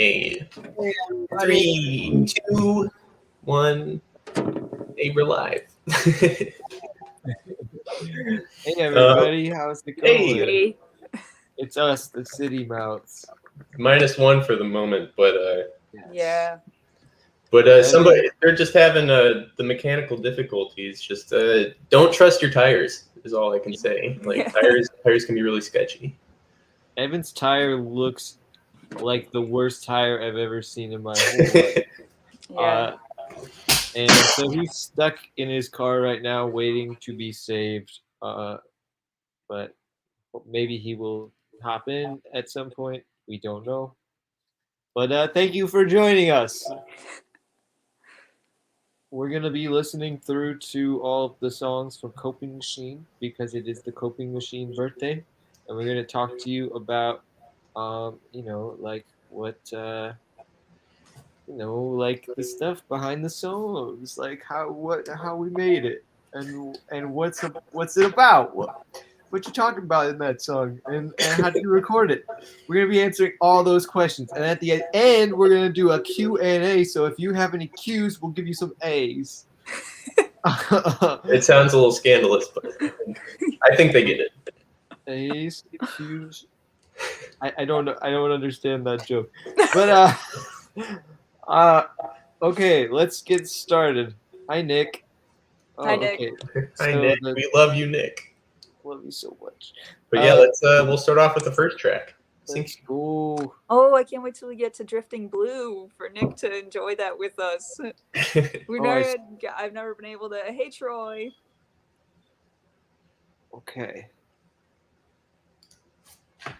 Okay. 3, 2, 1. Hey, we're live. Hey everybody, how's it going? Hey. It's us, the City Mouths. -1 for the moment, but Yeah. But somebody, they're just having the mechanical difficulties. Just don't trust your tires is all I can say. Like tires can be really sketchy. Evan's tire looks like the worst tire I've ever seen in my whole life. Yeah. And so he's stuck in his car right now waiting to be saved. But maybe he will hop in at some point. We don't know. But thank you for joining us. We're going to be listening through to all of the songs from Coping Machine because it is the Coping Machine birthday. And we're going to talk to you about, like what, like the stuff behind the songs, like how we made it and what's it about? What you talking about in that song and how did you record it? We're going to be answering all those questions. And at the end, we're going to do a Q&A. So if you have any Q's, we'll give you some A's. It sounds a little scandalous, but I think they get it. A's, Q's. I don't know. I don't understand that joke. But okay, let's get started. Hi, Nick. Hi, Nick. Okay. Hi, Nick. We love you, Nick. Love you so much. But yeah, we'll start off with the first track. Let's go. Oh, I can't wait till we get to Drifting Blue for Nick to enjoy that with us. I've never been able to. Hey, Troy. Okay.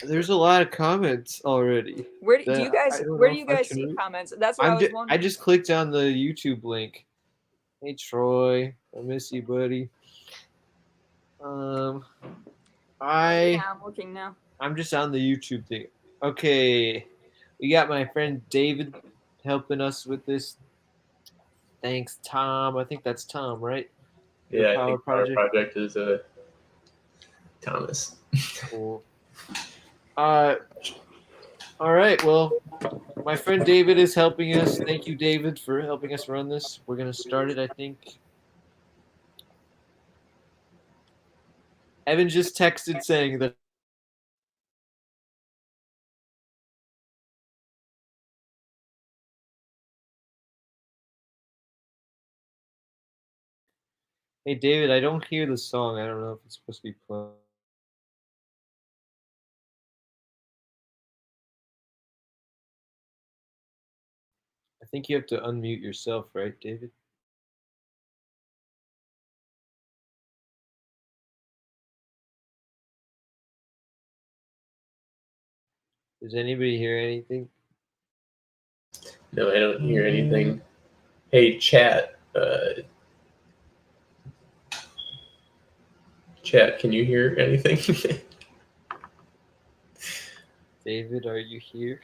There's a lot of comments already. Where do you guys see comments? That's what I was wondering. I just clicked on the YouTube link. Hey, Troy. I miss you, buddy. I'm looking now. I'm just on the YouTube thing. Okay, we got my friend David helping us with this. Thanks, Tom. I think that's Tom, right? Yeah, I think Power Project is Thomas. Cool. All right. Well, my friend David is helping us. Thank you, David, for helping us run this. We're gonna start it, I think. Evan just texted saying that. Hey, David, I don't hear the song. I don't know if it's supposed to be playing. I think you have to unmute yourself, right, David? Does anybody hear anything? No, I don't hear anything. Hey, chat. Chat, can you hear anything? David, are you here?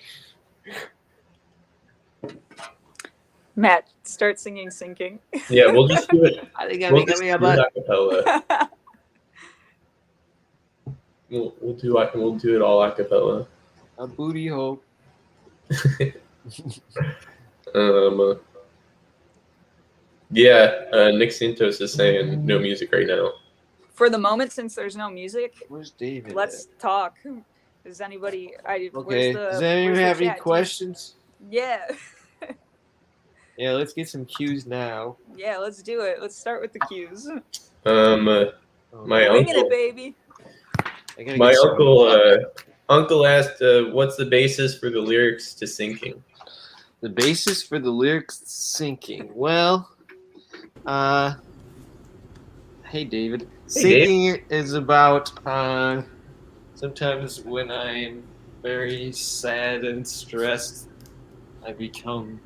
Matt, start singing Sinking. Yeah, we'll just do it. I think We'll do it acapella. We'll do it all acapella. A booty hole. Yeah, Nick Santos is saying no music right now. For the moment, since there's no music, where's David? Let's talk. Does anybody? Okay. Does anyone have any questions? Yeah. Yeah, let's get some cues now. Yeah, let's do it. Let's start with the cues. My Winging it, baby. My uncle asked, "What's the basis for the lyrics to Sinking?" The basis for the lyrics to Sinking. Well, hey David. Sinking is about sometimes when I'm very sad and stressed, I become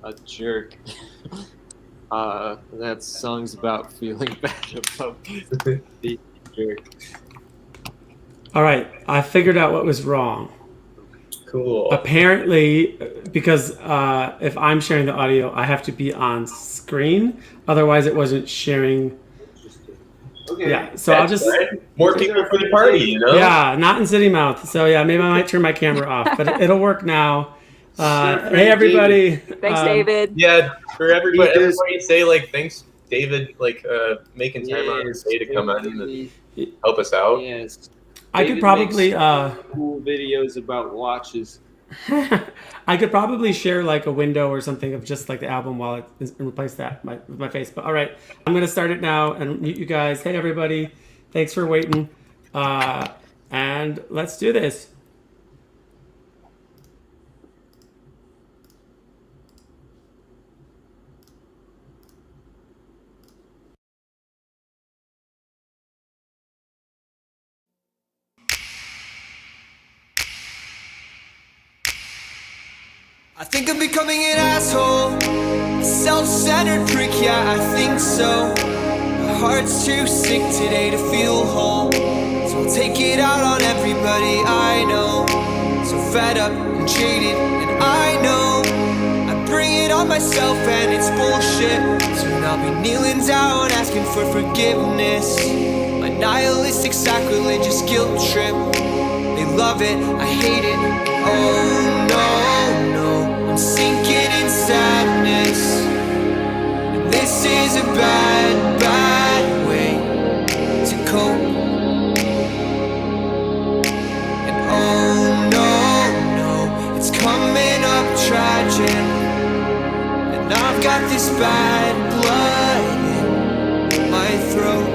a jerk. That song's about feeling bad about being a jerk. All right, I figured out what was wrong. Cool. Apparently, because if I'm sharing the audio, I have to be on screen. Otherwise, it wasn't sharing. Okay. Yeah, so I'll just... More people for the party, you know? Yeah, not in City Mouth. So yeah, maybe I might turn my camera off, but it'll work now. Hey, everybody. Thanks, David. Yeah, for everybody, He does- everybody say like thanks, David, like making time out of his day to come on and help us out. Yes. I could David probably makes cool videos about watches. I could probably share like a window or something of just like the album while and replace that with my face. But all right, I'm gonna start it now and mute you guys. Hey everybody, thanks for waiting, and let's do this. I think I'm becoming an asshole, a self-centered prick, yeah, I think so. My heart's too sick today to feel whole, so I'll take it out on everybody I know. So fed up and jaded, and I know I bring it on myself and it's bullshit. Soon I'll be kneeling down asking for forgiveness. My nihilistic sacrilegious guilt trip. They love it, I hate it, oh no, no. I'm sinking in sadness, and this is a bad, bad way to cope. And oh no, no, it's coming up tragic, and I've got this bad blood in my throat.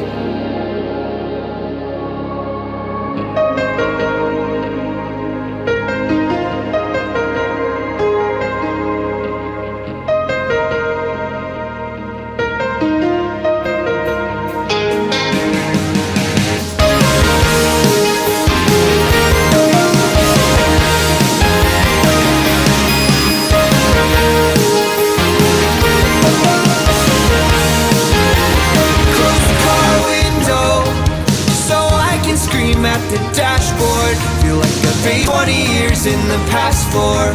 At the dashboard, feel like I've paid 20 years in the past for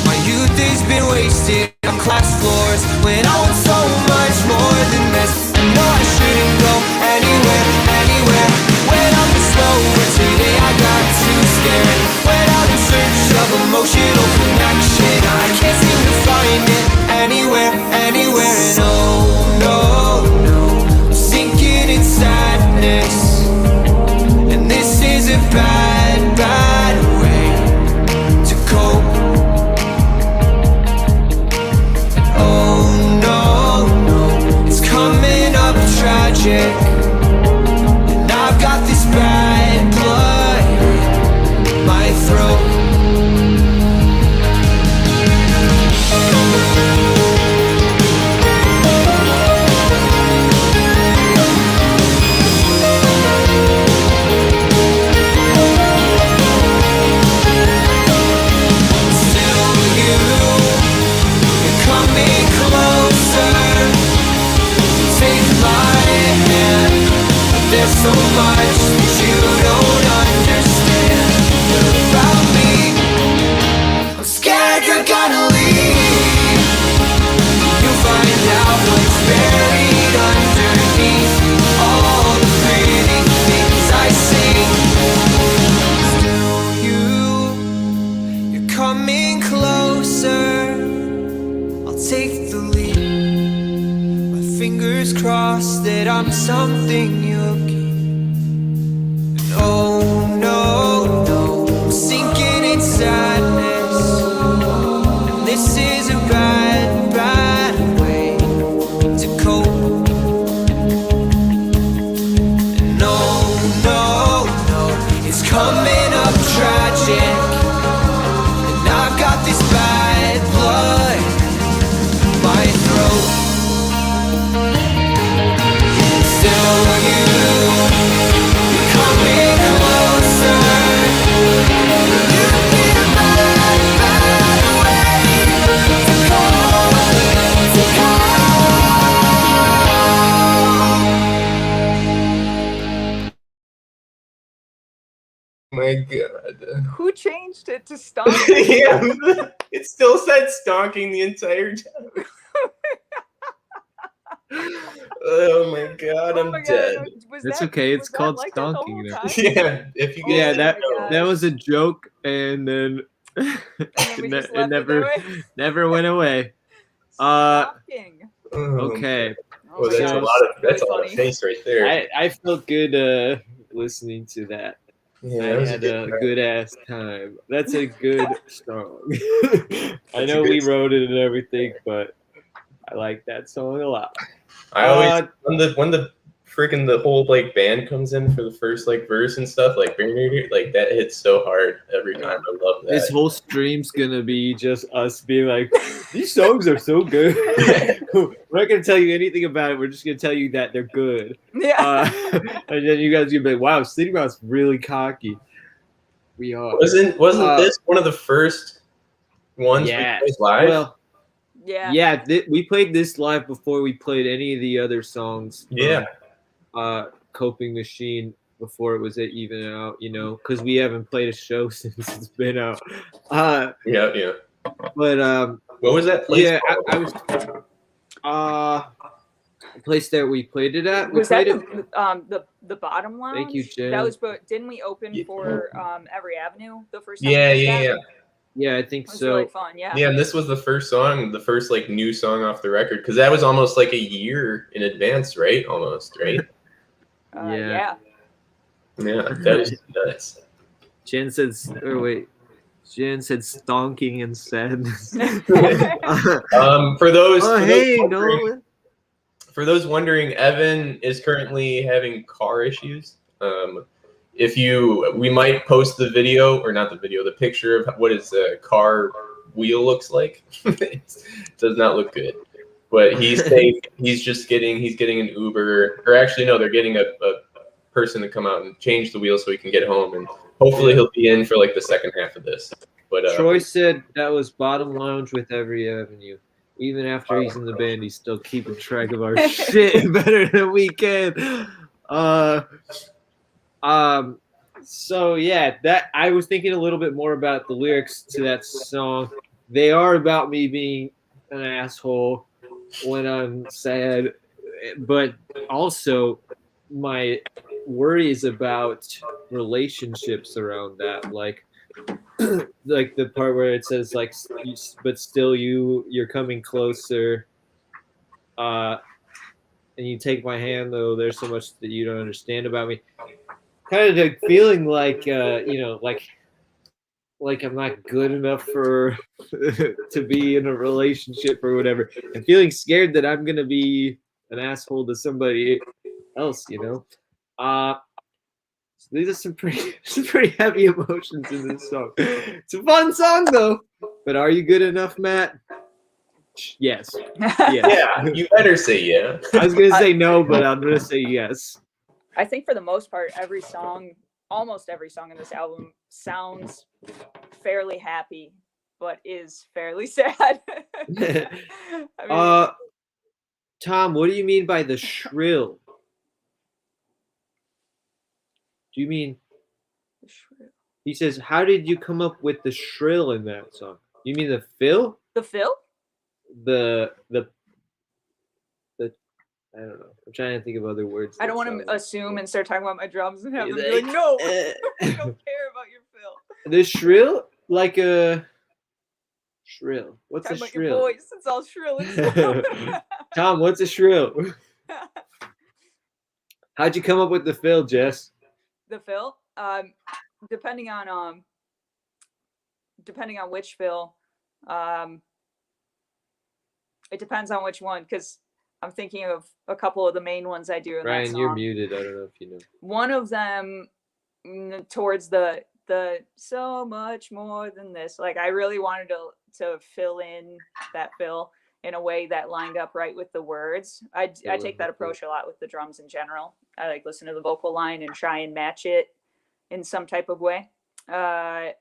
my youth has been wasted on class floors when I want so much more than this. I know I shouldn't go anywhere, anywhere. Went out to slow, but today I got too scared. Went out in search of emotional connection. I can't seem to find it anywhere, anywhere. And oh no, no, I'm sinking in sadness. This is a bad, bad way to cope. And oh no, no, it's coming up tragic, and I've got this bad blood in my throat. There's so much that you don't understand about me. I'm scared you're gonna leave. You'll find out what's buried underneath all the pretty things I sing. Still you're coming closer. I'll take the lead. Fingers crossed that I'm something you'll keep. And oh no, no, I'm sinking in sadness, and this is a bad, bad way to cope. And no, no, no, it's coming up tragic, and I've got this bad blood in my throat. My God. Who changed it to stalking? Yeah, it still said stalking the entire time. Oh my God, I'm dead. It's okay. It's called stalking. Yeah, if you get that was a joke, and then then we just left it that never went away. Shocking. Okay. Oh Well, my that's a gosh, lot of very that's a lot of funny. face right there. I felt good listening to that. Yeah, I that was had a good. good ass time. That's a good song. I That's a know we good wrote it and everything, but I like that song a lot. I always when the freaking the whole like band comes in for the first like verse and stuff like that hits so hard every time. I love that. This whole stream's gonna be just us being like, these songs are so good. We're not gonna tell you anything about it. We're just gonna tell you that they're good. Yeah. And then you guys gonna be like, wow, Sleeping Mouse really cocky. We are. Wasn't this one of the first ones Yeah. we played live? Well, Yeah. yeah, we played this live before we played any of the other songs. Yeah. Coping Machine before it was even out, you know, because we haven't played a show since it's been out. Yeah. But What was that place? yeah, called? I was place that we played it at. We Was that played the bottom lounge? Thank you, Jen. That was, but didn't we open Yeah. for Every Avenue the first time? Yeah, we did yeah, that? yeah. Yeah, I think It was so. really fun. Yeah. Yeah, and this was the first song, the first like new song off the record, because that was almost like a year in advance, right? Almost, right? Yeah. Yeah, that was nuts. Jen said, Jen said stonking and sadness. For those, Oh, for those hey, wondering- Nolan. For those wondering, Evan is currently having car issues. We might post the video, or not the video, the picture of what his car wheel looks like. It does not look good. But he's safe. He's getting an Uber, or actually no, they're getting a person to come out and change the wheel so he can get home, and hopefully he'll be in for like the second half of this. But Troy said that was bottom lounge with Every Avenue. Even after he's in the band, he's still keeping track of our shit better than we can. So yeah, that I was thinking a little bit more about the lyrics to that song. They are about me being an asshole when I'm sad, but also my worries about relationships around that, like the part where it says like, but still you're coming closer, and you take my hand though there's so much that you don't understand about me, kind of like feeling like like I'm not good enough for to be in a relationship or whatever, and feeling scared that I'm gonna be an asshole to somebody else, you know. So these are some pretty heavy emotions in this song. It's a fun song though. But are you good enough, Matt? Yes. yeah, you better say yeah. I was gonna say no, but I'm gonna say yes. I think for the most part, almost every song in this album sounds fairly happy, but is fairly sad. I mean, Tom, what do you mean by the shrill? Do you mean? the shrill. He says, "How did you come up with the shrill in that song? You mean the fill? The fill? The I don't know. I'm trying to think of other words. I don't want to assume and start talking about my drums and have them be like, no, I don't care about your fill. The shrill, like a shrill. What's a Talking about your shrill? voice, it's all shrill and stuff. Tom, what's a shrill? How'd you come up with the fill, Jess? The fill, depending on which fill, it depends on which one, because I'm thinking of a couple of the main ones I do in that Ryan, song. you're muted. I don't know if you know. One of them towards the so much more than this. Like I really wanted to fill in that fill in a way that lined up right with the words. I take that approach a lot with the drums in general. I like listen to the vocal line and try and match it in some type of way. But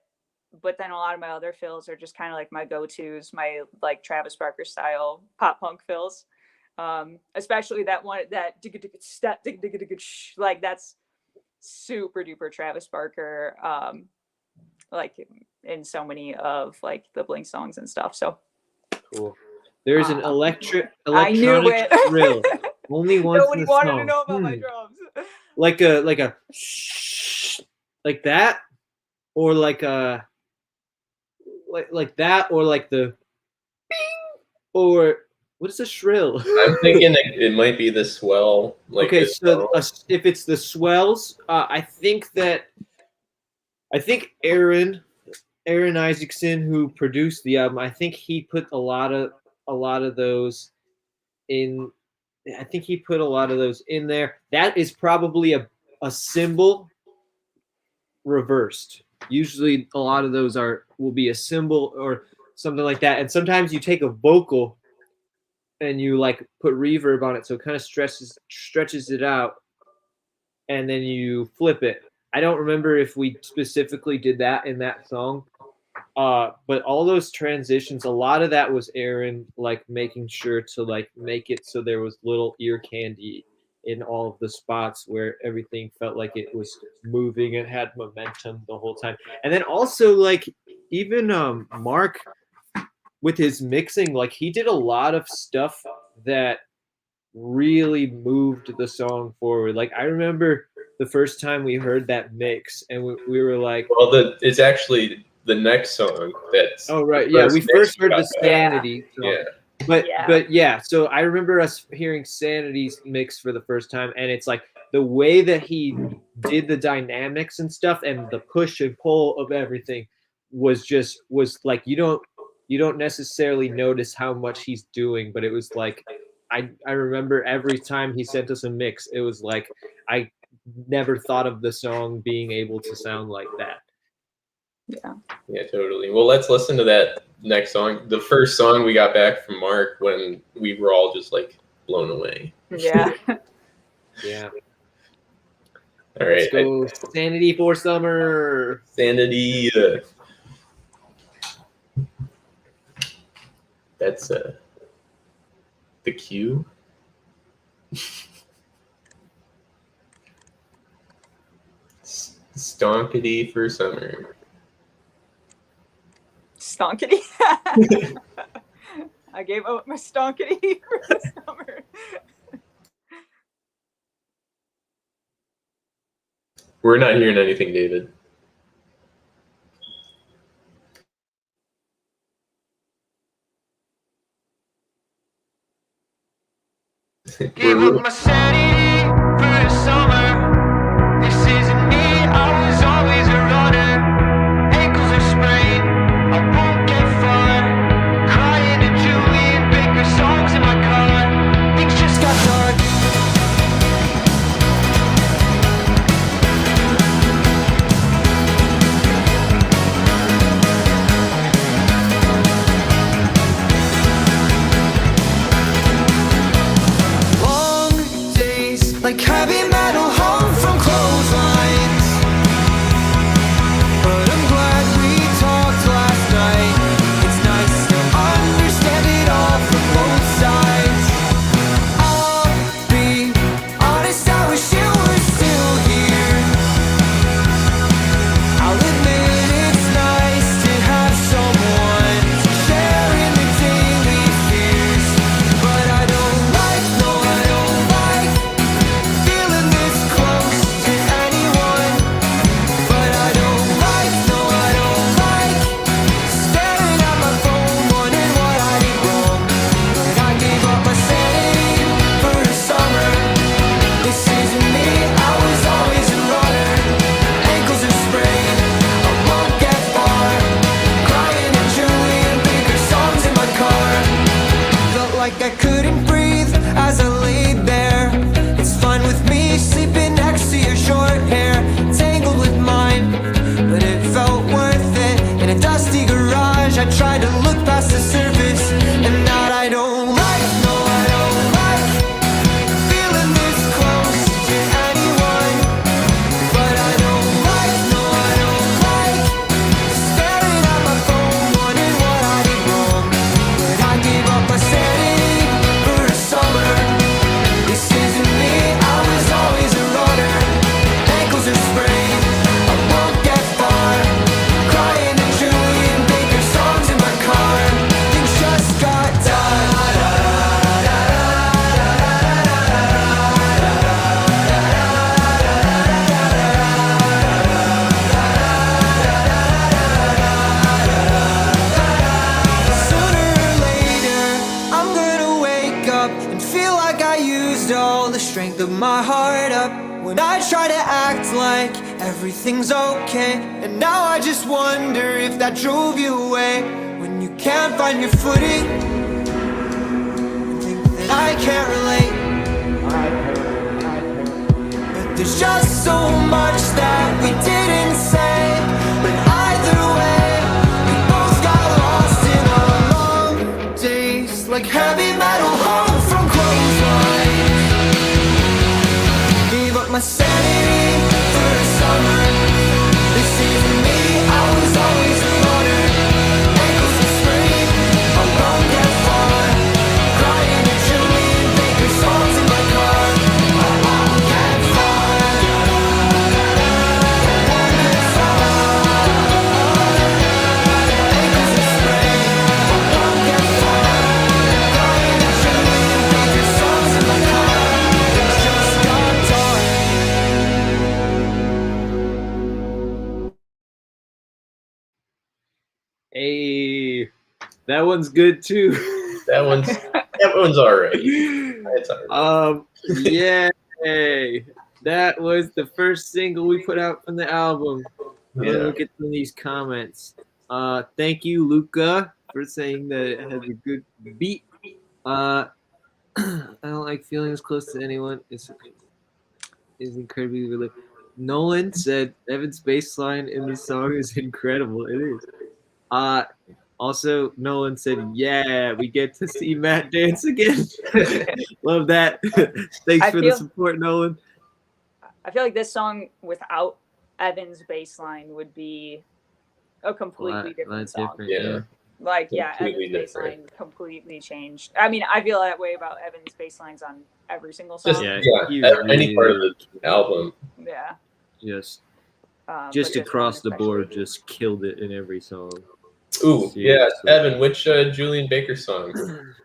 then a lot of my other fills are just kind of like my go-tos, my like Travis Barker style pop punk fills. Especially that one, that like that's super duper Travis Barker, like in so many of like the Blink songs and stuff. So Cool. There's an I electronic knew it. shrill. Only once Nobody in the wanted song. to know about my drums. Like a like that, or like like that, or like the or what is a shrill? I'm thinking it might be the swell. Like Okay, the so swell. if it's the swells, I think Aaron Isaacson, who produced the album, I think he put a lot of those in. I think he put a lot of those in there. That is probably a cymbal reversed. Usually, a lot of those will be a cymbal or something like that. And sometimes you take a vocal and you like put reverb on it, so it kind of stretches it out, and then you flip it. I don't remember if we specifically did that in that song, but all those transitions, a lot of that was Aaron like making sure to like make it so there was little ear candy in all of the spots where everything felt like it was moving and had momentum the whole time. And then also like even Mark with his mixing, like he did a lot of stuff that really moved the song forward. Like I remember the first time we heard that mix and we were like, well, it's actually the next song that's oh right, yeah, we first heard the Sanity song. Yeah. But yeah, so I remember us hearing Sanity's mix for the first time, and it's like the way that he did the dynamics and stuff and the push and pull of everything was like you don't necessarily notice how much he's doing, but it was like I remember every time he sent us a mix, it was like I never thought of the song being able to sound like that. Yeah, totally. Well, let's listen to that next song. The first song we got back from Mark when we were all just like blown away. Yeah. Yeah. All right. Let's go Sanity for Summer. Sanity. That's the cue. Stonkity for summer. Stonkity. I gave up my stonkity for the summer. We're not hearing anything, David. Gave up my sanity for the summer. This isn't me, I was always a runner. Ankles are sprained, I won't get far. Crying to Julian Baker songs in my car. Things just got dark. Long days like heavy metal hung from clotheslines. But I'm glad we talked last night. It's nice to understand it all from both sides. I'll be honest, I wish you were still here. I'll admit it's nice to have someone to share in the daily fears. But I don't like, no, I don't like feeling this close to anyone. But I don't like, no, I don't like staring at my phone, wondering what I did wrong. But I gave up my sanity for the summer. This isn't me, I was always a runner. Ankles are sprained, I won't get far. Crying to Julian Baker songs in my car. Felt like I couldn't breathe as I laid there. It's fine with me sleeping next to your short hair, tangled with mine, but it felt worth it. In a dusty garage, I tried to look past the surface, and now I don't like, no, I don't like feeling this close to anyone. But I don't like, no, I don't like staring at my phone, wondering what I did wrong. But I gave up my sanity for the summer. This isn't me, I was always a runner. Ankles are sprained, I won't get far. Crying to Julian Baker songs in my car. Things hold my heart up when I try to act like everything's okay. And now I just wonder if that drove you away. When you can't find your footing, think that I can't relate. But there's just so much that we didn't say. But either way, we both got lost in our long days, like heavy metal hung from clotheslines. Gave up my sanity for a summer. They say for me I was always a loner. Ankles were sprained, I won't get far. Crying to Julian Baker songs in my car. I won't get far. Ankles were sprained, I won't get far. Crying to Julian Baker songs in my car. Things just got dark. Hey, that one's good too. That one's all right. It's all right. Yay! That was the first single we put out from the album. And Yeah. look at some of these comments. Thank you, Luca, for saying that it has a good beat. I don't like feeling as close to anyone. It's incredibly real. Nolan said Evan's bass line in the song is incredible. It is. Also, Nolan said, "Yeah, we get to see Matt dance again." Love that. Thanks I for the feel- support, Nolan. I feel like this song without Evan's bass line would be a completely different song. Yeah. Like, yeah, Completely Evan's bass different. line completely changed. I mean, I feel that way about Evan's bass lines on every single song. Just Yeah, he any part of really- the album. Yeah. Just But just this across the one board, especially. just killed it in every song. Ooh, yeah, Seriously. Evan. Which Julian Baker song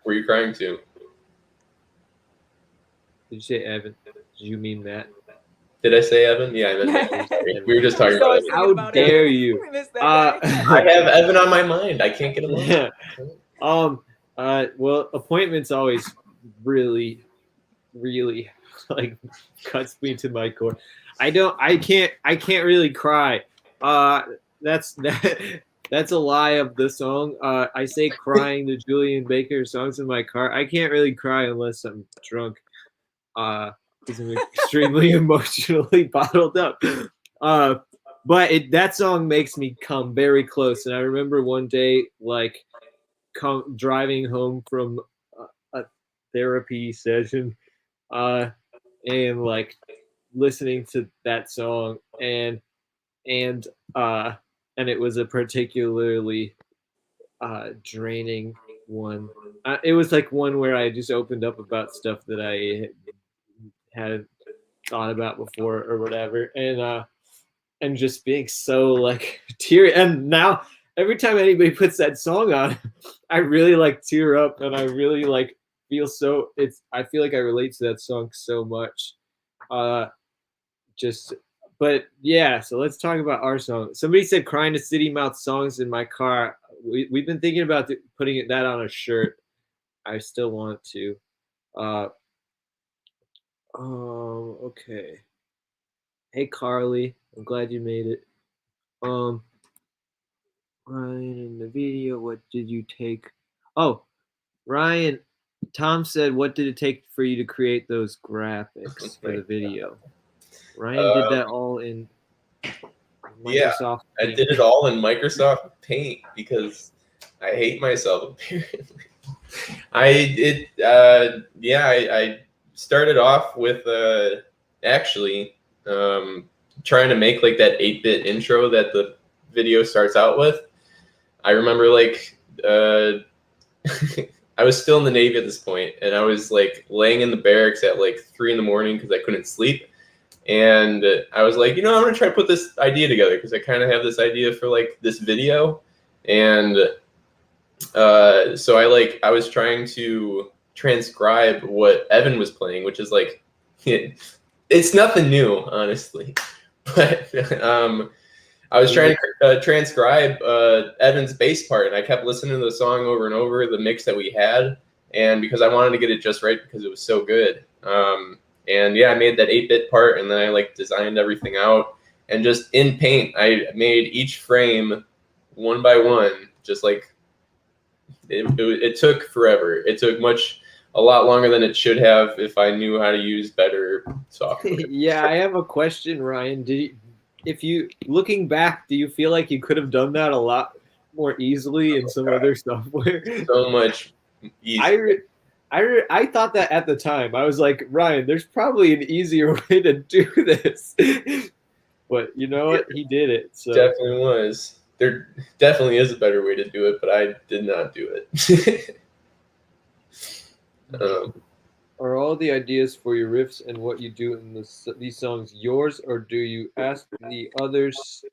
were you crying to? Did you say Evan? Did you mean Matt? Did I say Evan? Yeah, I meant Evan. Sorry. We were just talking So about it's- it. How about dare Evan. you? We missed that guy. I have Evan on my mind. I can't get him on. Yeah. Well, appointments always really like cuts me to my core. I can't really cry. That's a lie of the song. I say crying to Julian Baker songs in my car. I can't really cry unless I'm drunk. Because I'm extremely emotionally bottled up. But that song makes me come very close. And I remember one day, like, driving home from a therapy session, and like listening to that song, and it was a particularly draining one. It was like one where I just opened up about stuff that I hadn't thought about before or whatever, and just being so like teary. And now every time anybody puts that song on, I really like tear up, and I really like feel so. I feel like I relate to that song so much. But yeah. So let's talk about our song. Somebody said crying to City Mouth songs in my car. We've been thinking about putting that on a shirt. I still want to. Okay. Hey Carly, I'm glad you made it. Ryan, in the video, what did you take? Oh, Ryan, Tom said, what did it take for you to create those graphics for the video? Ryan did that all in Microsoft. I did it all in Microsoft Paint because I hate myself apparently. I started off with trying to make like that 8-bit intro that the video starts out with. I remember like I was still in the Navy at this point, and I was like laying in the barracks at like 3 a.m. because I couldn't sleep. And I was like, I'm gonna try to put this idea together because I kind of have this idea for like this video. And so I was trying to transcribe what Evan was playing, which is like, it's nothing new, honestly. But I was trying to transcribe Evan's bass part, and I kept listening to the song over and over, the mix that we had, and because I wanted to get it just right because it was so good. And yeah, I made that 8-bit part, and then I like designed everything out. And just in Paint, I made each frame one by one. Just like it took forever. It took a lot longer than it should have if I knew how to use better software. Yeah, I have a question, Ryan. If you looking back, do you feel like you could have done that a lot more easily in some other software? So much easier. I thought that at the time. I was like, Ryan, there's probably an easier way to do this. But you know what? He did it. So Definitely was. There definitely is a better way to do it, but I did not do it. are all the ideas for your riffs and what you do in these songs yours, or do you ask the others?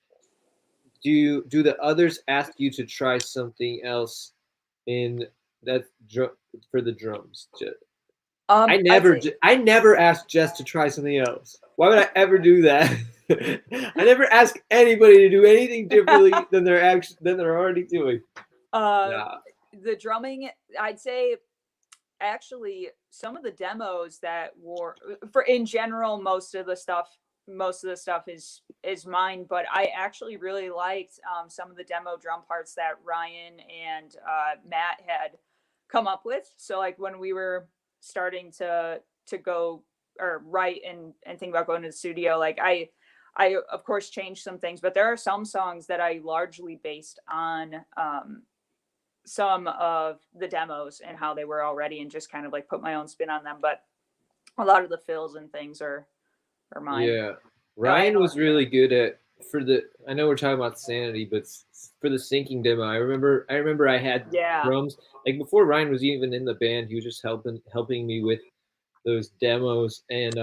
Do the others ask you to try something else in that for the drums? I never asked Jess to try something else. Why would I ever do that? I never ask anybody to do anything differently than they're already doing. The drumming, I'd say, actually, some of the demos that were in general, most of the stuff is mine. But I actually really liked some of the demo drum parts that Ryan and Matt had come up with. So like when we were starting to go or write and think about going to the studio, like I of course changed some things, but there are some songs that I largely based on some of the demos and how they were already, and just kind of like put my own spin on them. But a lot of the fills and things are mine. Yeah, Ryan was really good at I know we're talking about Sanity, but for the syncing demo, I remember I had drums. Like before Ryan was even in the band, he was just helping me with those demos, and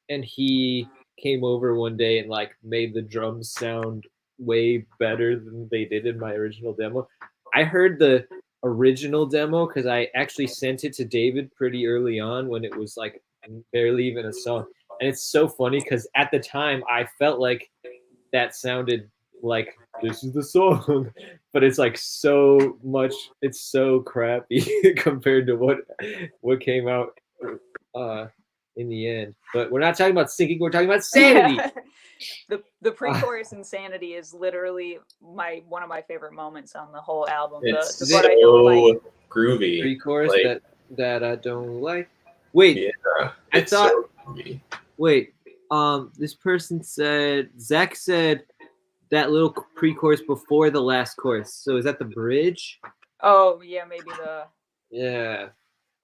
and he came over one day and like made the drums sound way better than they did in my original demo. I heard the original demo because I actually sent it to David pretty early on when it was like barely even a song. And it's so funny because at the time I felt like that sounded like this is the song, but it's like it's so crappy compared to what came out in the end. But we're not talking about syncing, we're talking about Sanity. The pre-chorus in Sanity is literally one of my favorite moments on the whole album. It's the so what I don't like. groovy. Pre-chorus that I don't like. Wait, yeah, I thought. So groovy. Wait, this person Zach said that little pre-chorus before the last chorus. So is that the bridge? Oh yeah, maybe Yeah,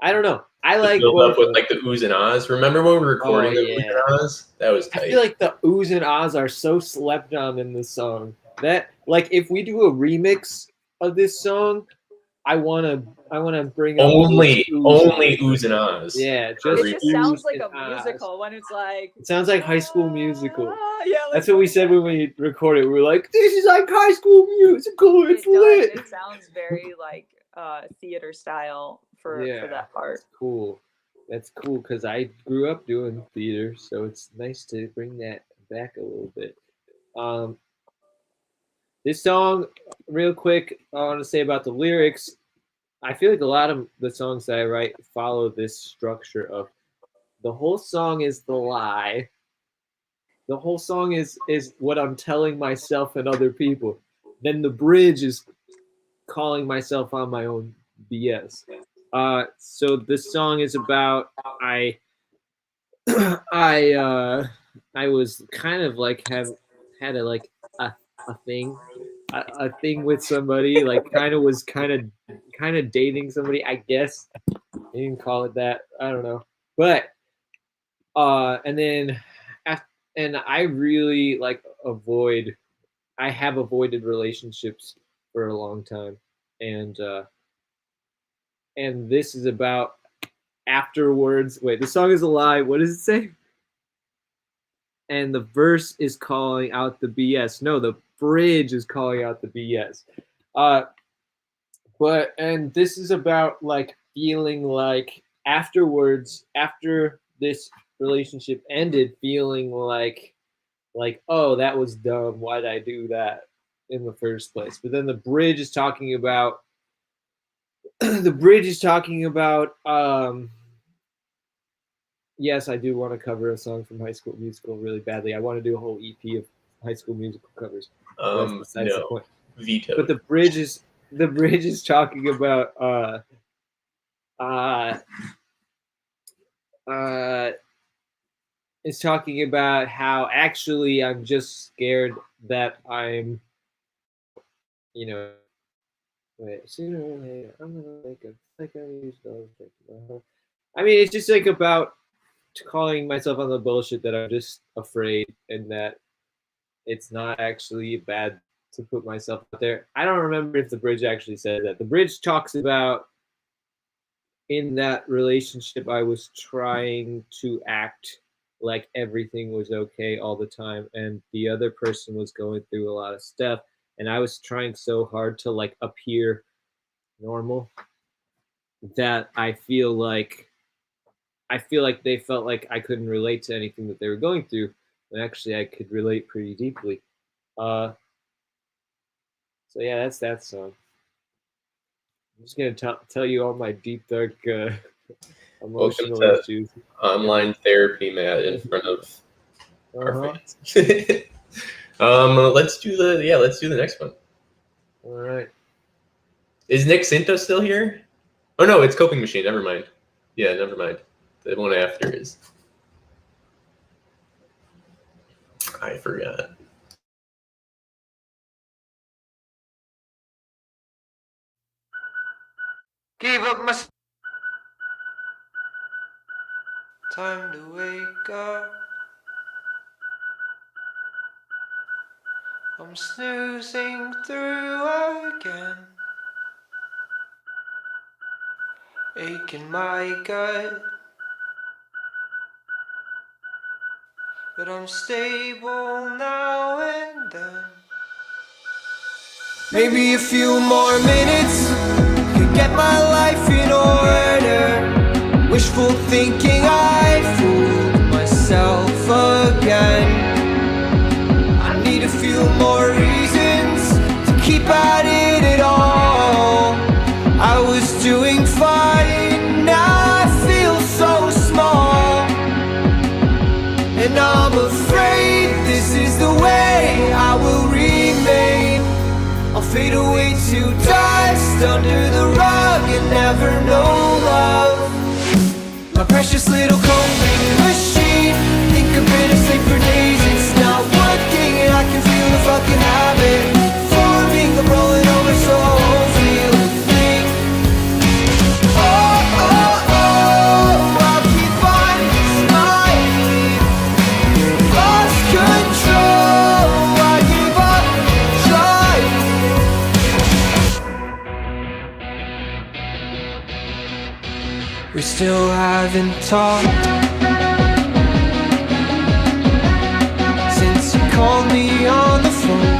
I don't know. I like build up with like the oohs and ahs. Remember when we were recording the oohs and ahs? That was tight. I feel like the oohs and ahs are so slept on in this song. That like if we do a remix of this song, I wanna bring up only oohs and ahs. Yeah, it just sounds like a musical when it's like it sounds like High School Musical. Yeah, that's what we said when we recorded. We were like, "This is like High School Musical. It's lit." It sounds very like theater style for that part. Cool. That's cool because I grew up doing theater, so it's nice to bring that back a little bit. This song, real quick, I want to say about the lyrics. I feel like a lot of the songs that I write follow this structure of the whole song is the lie. The whole song is what I'm telling myself and other people. Then the bridge is calling myself on my own BS. So this song is about I was kind of like had a thing with somebody, like kind of dating somebody, I guess. You can call it that. I don't know. But and I really like I have avoided relationships for a long time. And this is about afterwards. Wait, the song is a lie. What does it say? And the verse is calling out the BS. No, the bridge is calling out the BS. And this is about like feeling like afterwards, after this relationship ended, feeling like, oh, that was dumb. Why did I do that in the first place? But then the bridge is talking about yes, I do want to cover a song from High School Musical really badly. I want to do a whole EP of High School Musical covers. That's besides the No, point. veto. But the bridge is talking about is talking about how actually I'm just scared that I'm, you know, wait, sooner or later I'm gonna wake up like I used to. I mean, it's just like about calling myself on the bullshit that I'm just afraid and that it's not actually bad to put myself out there. I don't remember if the bridge actually said that. The bridge talks about in that relationship I was trying to act like everything was okay all the time and the other person was going through a lot of stuff and I was trying so hard to like appear normal that I feel like they felt like I couldn't relate to anything that they were going through, and actually I could relate pretty deeply. So yeah, that's that song. I'm just gonna tell you all my deep dark emotional Welcome to issues. online therapy, Matt, in front of our Uh-huh. fans. Let's do the next one. All right. Is Nick Cinto still here? Oh no, it's Coping Machine. Never mind. Yeah, never mind. The one after is. I forgot. Give up my time to wake up. I'm snoozing through again. Ache in my gut. But I'm stable now and then. Maybe a few more minutes could get my life in order. Wishful thinking, I fooled myself again. I need a few more reasons to keep at it at all. I was doing fine, now I feel so small. And I'm afraid this is the way I will remain. I'll fade away to dust under the rug and never know love. My precious little coping machine. Think I've been asleep for days, it's not working, and I can feel the fucking habit forming. I'm rolling over so I won't feel a thing. Oh, oh, oh, I'll keep on smiling. Lost control, I give up trying. We still haven't talked since you called me on the phone.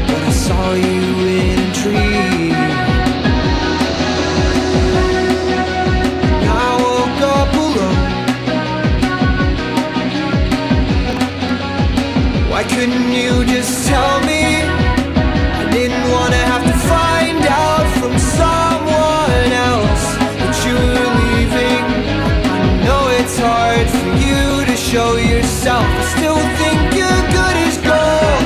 But I saw you in a dream. And I woke up alone. Why couldn't you just tell me? I didn't wanna have to find out from someone else that you were leaving. I know it's hard for you to show yourself. I still think you're good as gold.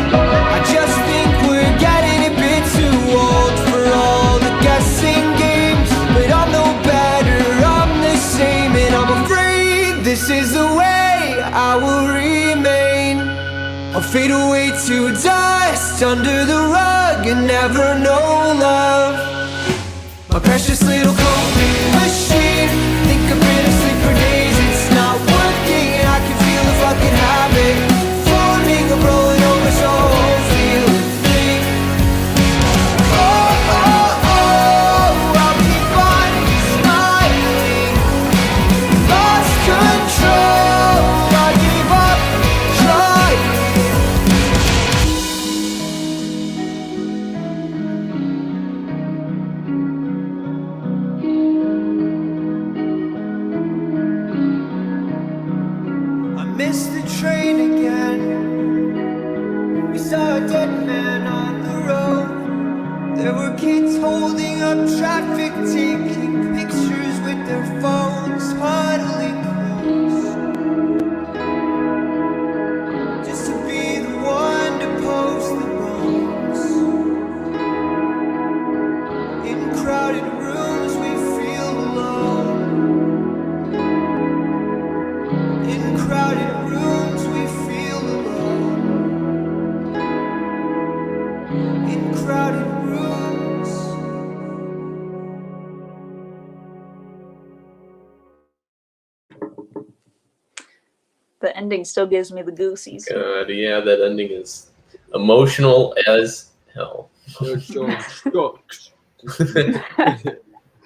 I just think we're getting a bit too old for all the guessing games. But I'm no better, I'm the same, and I'm afraid this is the way I will remain. I'll fade away to dust under the rug and never know love. My precious little coping machine. Think I've been asleep for days, it's not working, and I can feel the fucking habit forming. I'm rolling over so I won't feel a thing. Oh, oh, oh, I'll keep on smiling. Lost control, I give up trying. I missed the train again. We saw a dead man on the road. There were kids holding up traffic, taking pictures ending still gives me the goosies. God, yeah, that ending is emotional as hell. Those songs sucks. I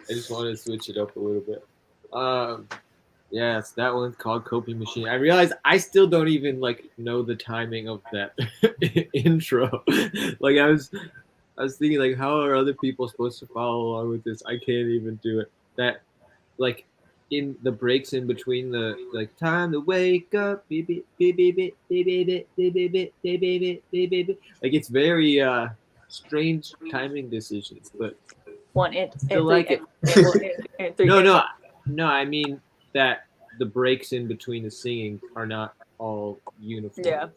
just want to switch it up a little bit. Yes, that one's called Coping Machine. I realized I still don't even like know the timing of that intro. Like I was thinking like, how are other people supposed to follow along with this? I can't even do it. That like in the breaks in between the like time to wake up, beep beep beep beep beep beep beep beep beep beep beep beep beep beep beep beep. Like it's very strange timing decisions, but still like it. No, I mean that the breaks in between the singing are not all uniform. Yeah.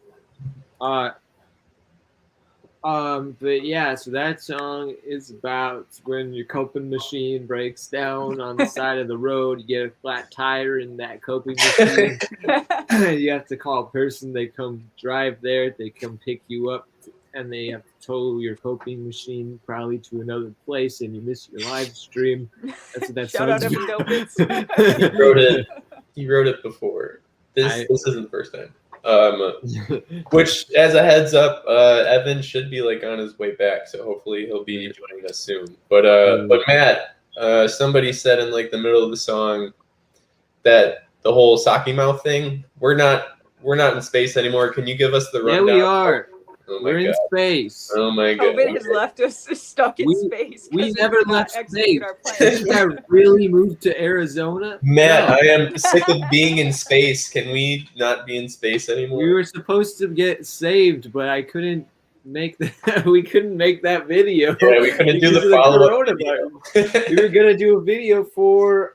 But yeah, so that song is about when your coping machine breaks down on the side of the road. You get a flat tire in that coping machine. You have to call a person. They come drive there. They come pick you up, and they have to tow your coping machine probably to another place, and you miss your live stream. That's what that Shout out song's Evan about. Dopitz. He wrote it before. This isn't the first time. Which, as a heads up, Evan should be like on his way back, so hopefully he'll be joining us soon. But Matt, somebody said in like the middle of the song that the whole Saki mouth thing, we're not in space anymore. Can you give us the rundown? Yeah, we are. Oh my We're in God. space. Oh my God. COVID has left us stuck in space. We 'cause never did not left execute space. our plan. Did that really moved to Arizona? Matt, No. I am sick of being in space. Can we not be in space anymore? We were supposed to get saved, but I couldn't make that. We couldn't make that video. Yeah, we couldn't do because the of follow-up coronavirus. We were gonna do a video for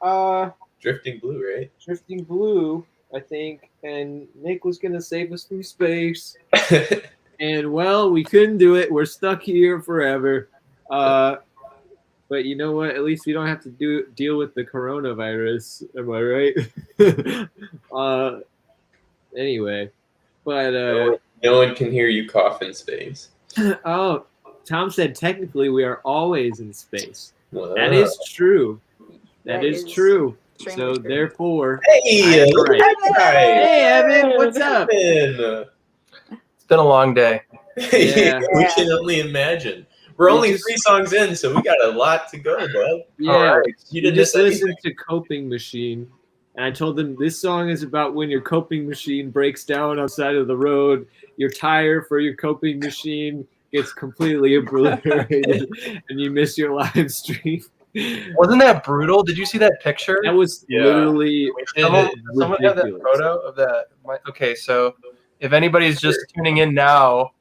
Drifting Blue, right? Drifting Blue, I think, and Nick was gonna save us from space. And well, we couldn't do it. We're stuck here forever. But you know what? At least we don't have to deal with the coronavirus. Am I right? Anyway, but no one can hear you cough in space. oh, Tom said technically we are always in space. Wow. That is true. That is true. extremely So true. Hey, therefore, I'm look right. at that guy. Hey Evan, what's up? Evan. It's been a long day. Yeah. We can only imagine. We're only just- 3 songs in, so we got a lot to go, bud. Yeah, All right. You you didn't just miss anything. listened to Coping Machine, and I told them this song is about when your coping machine breaks down on the side of the road. Your tire for your coping machine gets completely obliterated, and you miss your live stream. Wasn't that brutal? Did you see that picture? That was Yeah. literally Someone had that ridiculous. photo of that. Okay, so if anybody's just tuning in now,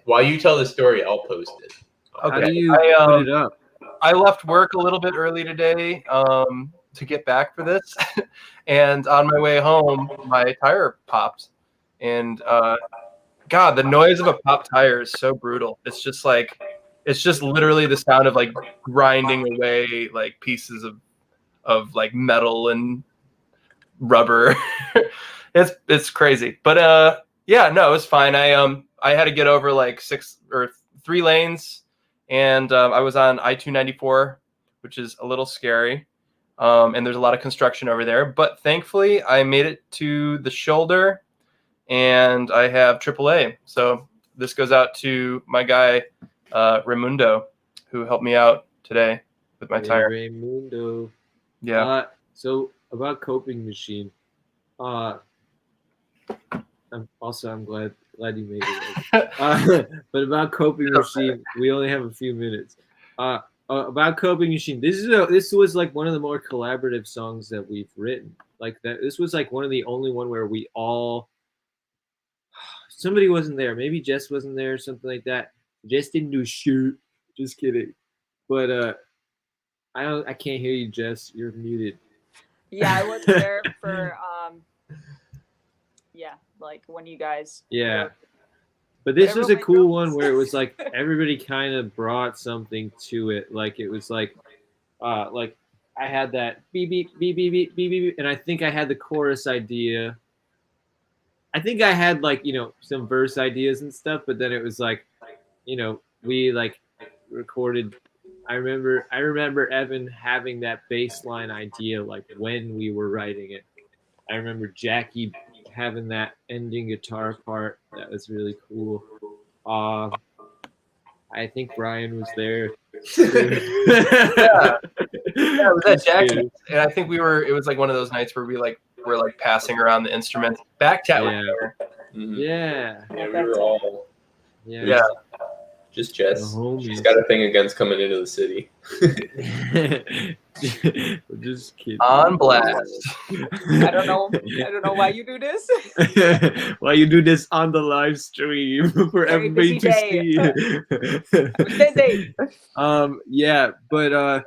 While you tell the story, I'll post it. How okay, do you I, put it up? I left work a little bit early today to get back for this, and on my way home, my tire popped, and God, the noise of a popped tire is so brutal. It's just literally the sound of like grinding away like pieces of like metal and rubber. It's crazy, but yeah, no, it was fine. I had to get over like 6 or 3 lanes, and I was on I-294, which is a little scary, and there's a lot of construction over there. But thankfully, I made it to the shoulder, and I have AAA. So this goes out to my guy Raimundo, who helped me out today with my tire. Raimundo. Yeah. So about Coping Machine. I'm glad you made it. But about Coping Machine, we only have a few minutes. About Coping Machine, this was like one of the more collaborative songs that we've written. Like that, this was like one of the only one where we all. Somebody wasn't there. Maybe Jess wasn't there, or something like that. Jess didn't do shoot. Just kidding. But I can't hear you, Jess. You're muted. Yeah, I was there for yeah, like when you guys Yeah. were- But this was a Whatever my cool girl one where it was says. like everybody kind of brought something to it. Like it was like I had that beep beep beep beep beep beep beep, and I think I had the chorus idea. I think I had like some verse ideas and stuff, but then it was like, we like recorded. I remember Evan having that bass line idea like when we were writing it. I remember Jackie having that ending guitar part, that was really cool. I think Brian was there. Yeah, it was at Just Jackie's, kidding. and I think it was like one of those nights where we were like passing around the instruments. Backchat was Yeah. there. Mhm. Yeah. Yeah, we were all Yeah. just Jess. The homies. She's got a thing against coming into the city. Just kidding. On blast. I don't know why you do this. Why you do this on the live stream for Very everybody busy to day. see? Busy. Yeah, but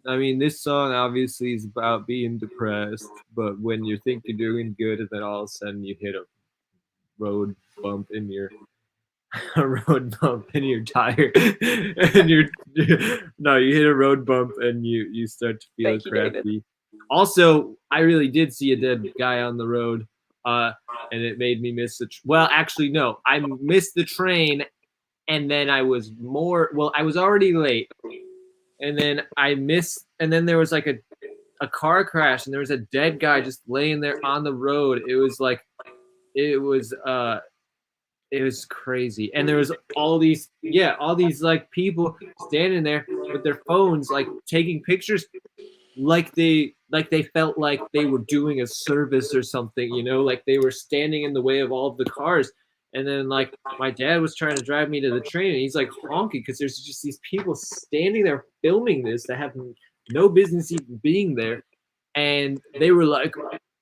I mean, this song obviously is about being depressed, but when you think you're doing good, and then all of a sudden you hit a road bump in your tire, and you hit a road bump and you start to feel Thank you, David. crappy. Also, I really did see a dead guy on the road, and it made me miss well, actually, no, I missed the train, and then I was already late, and then and then there was like a car crash, and there was a dead guy just laying there on the road. It was crazy, and there was all these like people standing there with their phones, like taking pictures, like they felt like they were doing a service or something, like they were standing in the way of all of the cars. And then like my dad was trying to drive me to the train, and he's like honking because there's just these people standing there filming this that have no business even being there, and they were like,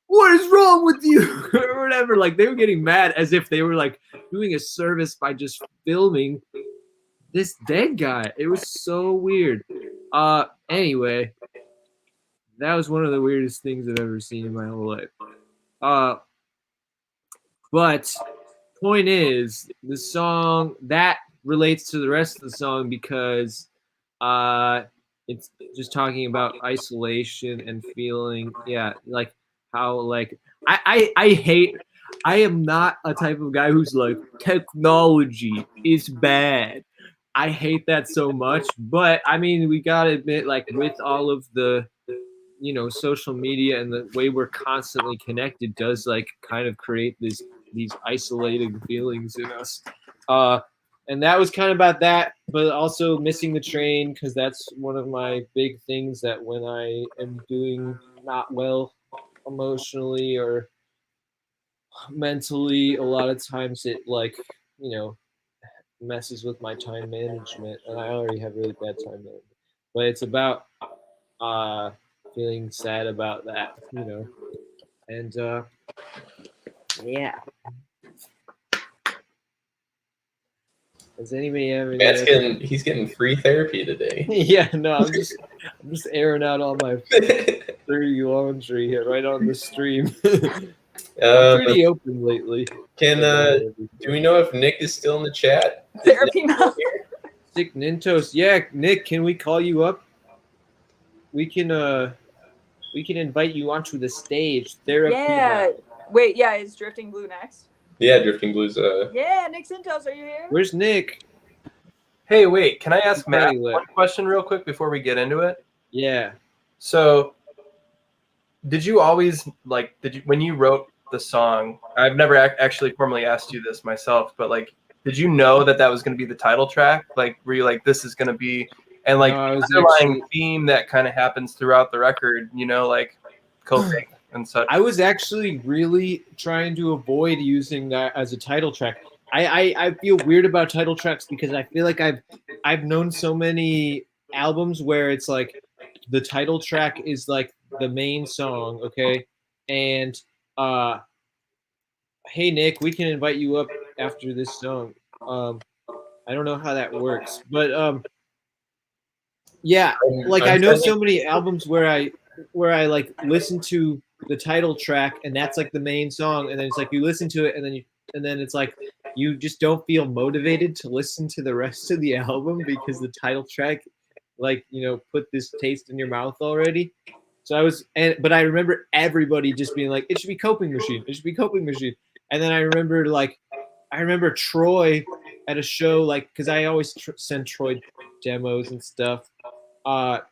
what is wrong with you? Or whatever. Like they were getting mad as if they were like doing a service by just filming this dead guy. It was so weird. Anyway, that was one of the weirdest things I've ever seen in my whole life. But point is, the song that relates to the rest of the song because it's just talking about isolation and feeling, like how like I am not a type of guy who's like technology is bad. I hate that so much, but I mean we gotta admit, like with all of the social media and the way we're constantly connected does like kind of create these isolating feelings in us. And that was kind of about that, but also missing the train because that's one of my big things that when I am doing not well emotionally or mentally, a lot of times it like messes with my time management, and I already have really bad time management. But it's about feeling sad about that, and yeah. Does anybody have any? He's getting free therapy today. Yeah, no, I'm just airing out all my dirty laundry here right on the stream. I'm pretty open lately. Do we know if Nick is still in the chat? Therapy now. Sick Nintos. Yeah, Nick, can we call you up? We can invite you onto the stage. Therapy. Yeah. Wait, yeah, is Drifting Blue next? Yeah, Drifting Blues. Yeah, Nick Sintos, are you here? Where's Nick? Hey, wait, can I ask Matt Probably lit. one question real quick before we get into it? Yeah. So, did you always when you wrote the song? I've never actually formally asked you this myself, but like, did you know that was going to be the title track? Like, were you like, this is going to be, and like No, I the was underlying theme that kind of happens throughout the record, like coping and such. I was actually really trying to avoid using that as a title track. I feel weird about title tracks because I feel like I've known so many albums where it's like the title track is like the main song, okay? And hey Nick, we can invite you up after this song. I don't know how that works, but yeah, like I know so many albums where I like listen to the title track and that's like the main song, and then it's like you listen to it and then it's like you just don't feel motivated to listen to the rest of the album because the title track like put this taste in your mouth already. So but I remember everybody just being like, it should be Coping Machine, it should be Coping Machine. And then I remember Troy at a show, like because I always send Troy demos and stuff, and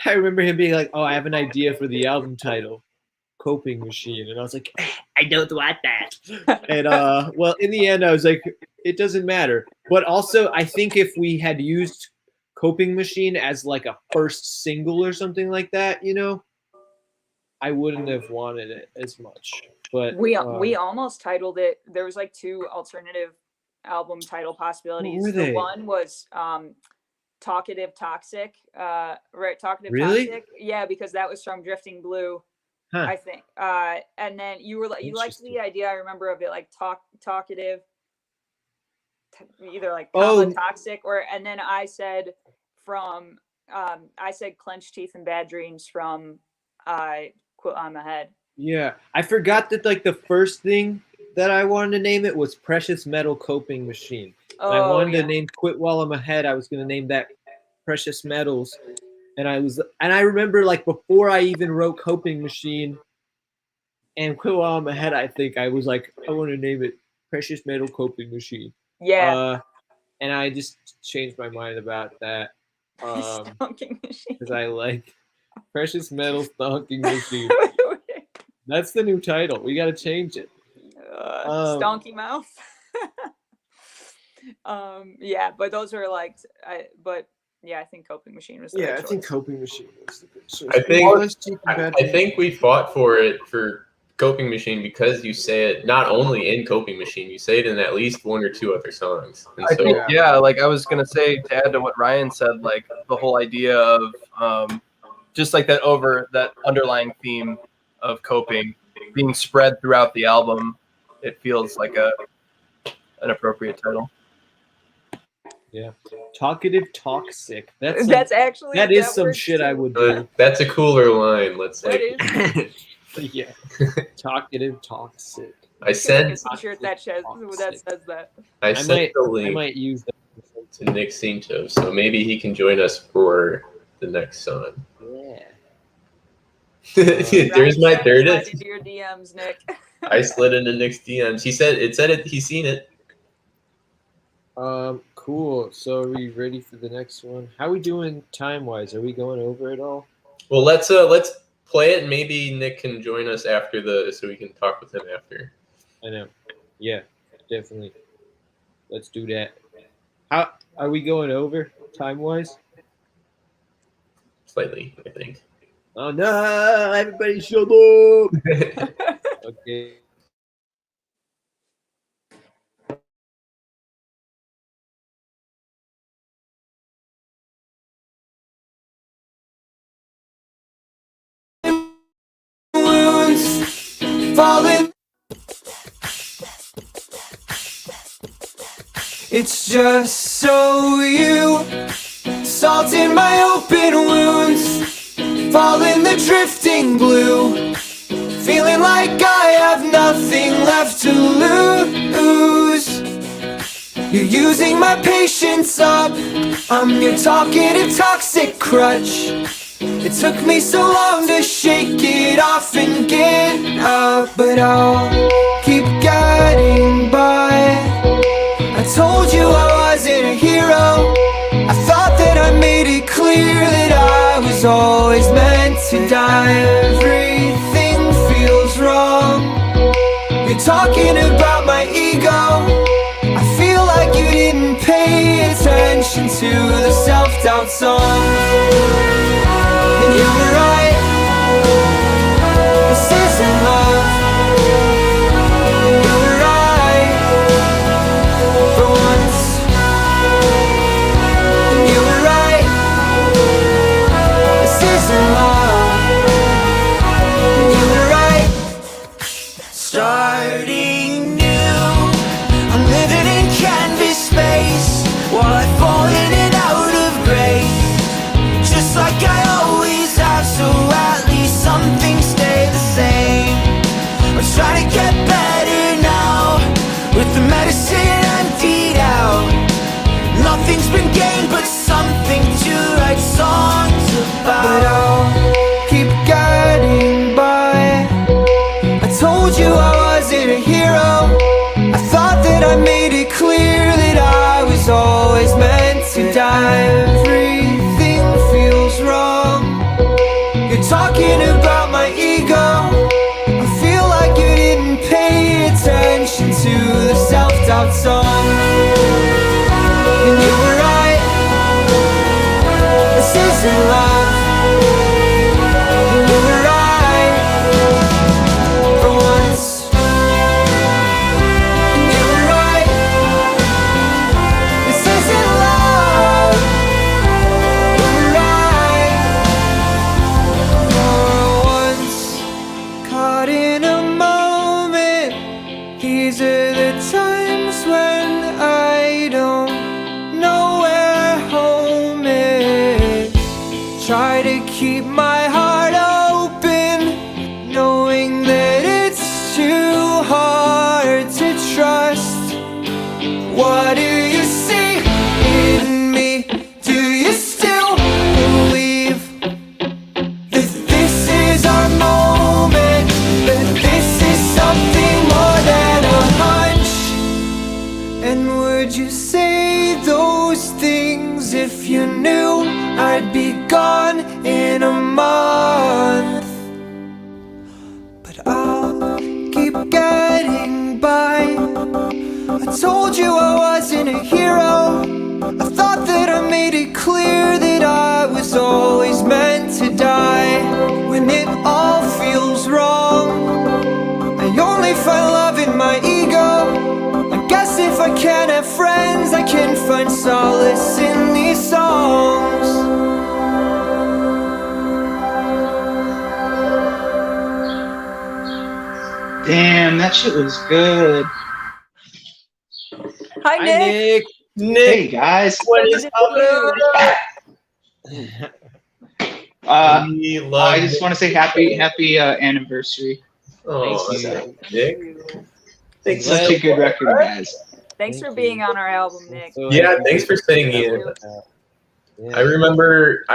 I remember him being like, oh, I have an idea for the album title, coping machine, and I was like, I don't want that. And well, in the end, I was like, it doesn't matter. But also, I think if we had used coping machine as like a first single or something like that, you know, I wouldn't have wanted it as much. But We almost titled it. There was like 2 alternative album title possibilities. What were they? One was Talkative Toxic. Right, Talkative Really? Toxic. Yeah, because that was from Drifting Blue, Huh. I think. And then you liked Interesting. the idea, I remember, of it like talkative, either like Oh. toxic, or and then I said from I said Clenched Teeth and Bad Dreams from Quit on My Head. Yeah, I forgot that like the first thing that I wanted to name it was Precious Metal Coping Machine. And I wanted to name Quit While I'm Ahead. I was going to name that Precious Metals. And I remember like before I even wrote Coping Machine and Quit While I'm Ahead, I think I was like, I want to name it Precious Metal Coping Machine. Yeah. And I just changed my mind about that. Stonking Machine. Because I like Precious Metal Stonking Machine. That's the new title. We got to change it. Stonky Mouth. Yeah, but those are like, I think Coping Machine was the right I choice. think Coping Machine was the good choice. I think we fought for it for Coping Machine because you say it not only in Coping Machine, you say it in at least 1 or 2 other songs. And I so think, like I was gonna say, to add to what Ryan said, like the whole idea of just like that underlying theme of coping being spread throughout the album, it feels like an appropriate title. Yeah, Talkative Toxic. That's actually that is that some works shit I too. would do. that's a cooler line. Let's That like. is. Yeah, Talkative Toxic. I sent a shirt that says that. I sent the I link might use that. to Nick Cinto, so maybe he can join us for the next song. Yeah. There it is. Into your DMs, Nick. I slid into Nick's DMs. He said it. He's seen it. Cool. So are we ready for the next one? How are we doing time wise? Are we going over it all? Well, let's play it, and maybe Nick can join us after so we can talk with him after. I know. Yeah, definitely. Let's do that. How are we going over time wise? Slightly, I think. Oh no! Everybody shut up. Okay. Wounds falling. It's just so you salt in my open wounds, fall in the drifting blue, feeling like I have nothing left to lose. You're using my patience up, I'm your talkative toxic crutch. It took me so long to shake it off and get up, but I'll keep getting by. I told you I wasn't a hero, I thought that I made it clear that I was always meant to die. Everything feels wrong, you're talking about my ego, I feel like you didn't pay attention to the self-doubt song. And you're right, this isn't love. And you're right, for once. And you were right, this isn't love. And you were right, starting new. I'm living in canvas space while I fall in and out of grace, just like I always have, so at least some things stay the same. I'm trying to get better now, with the medicine emptied out. Nothing's been gained but something to write songs about. But I'll keep getting by. I told you I wasn't a hero, I thought that I made it clear that I was always meant to die. Everything feels wrong, you're talking about my ego, left out song. And you were right, this isn't love. And you were right, for once. And you were right, this isn't love. You were right, for once. Caught in a moment, these are the times when I don't know where home is. Try to keep my heart open, knowing that it's too hard to trust. What do you see in me? Do you still believe that this is our moment? That this is something more than a hunch? And would you say those things if you knew I'd be gone in a month? But I'll keep getting by. I told you I wasn't a hero. I thought that I made it clear that I was always meant to die. When it all feels wrong, I only find love in my ego. I guess if I can't have friends, I can find solace in these songs. Damn, that shit was good. Hi, Nick. Hey guys. What is up? We love I just want to say happy anniversary. Oh, Thank Nick. Thanks. Such a good record, guys. Thanks for being on our album, Nick. Yeah, thanks for staying in. Yeah. I remember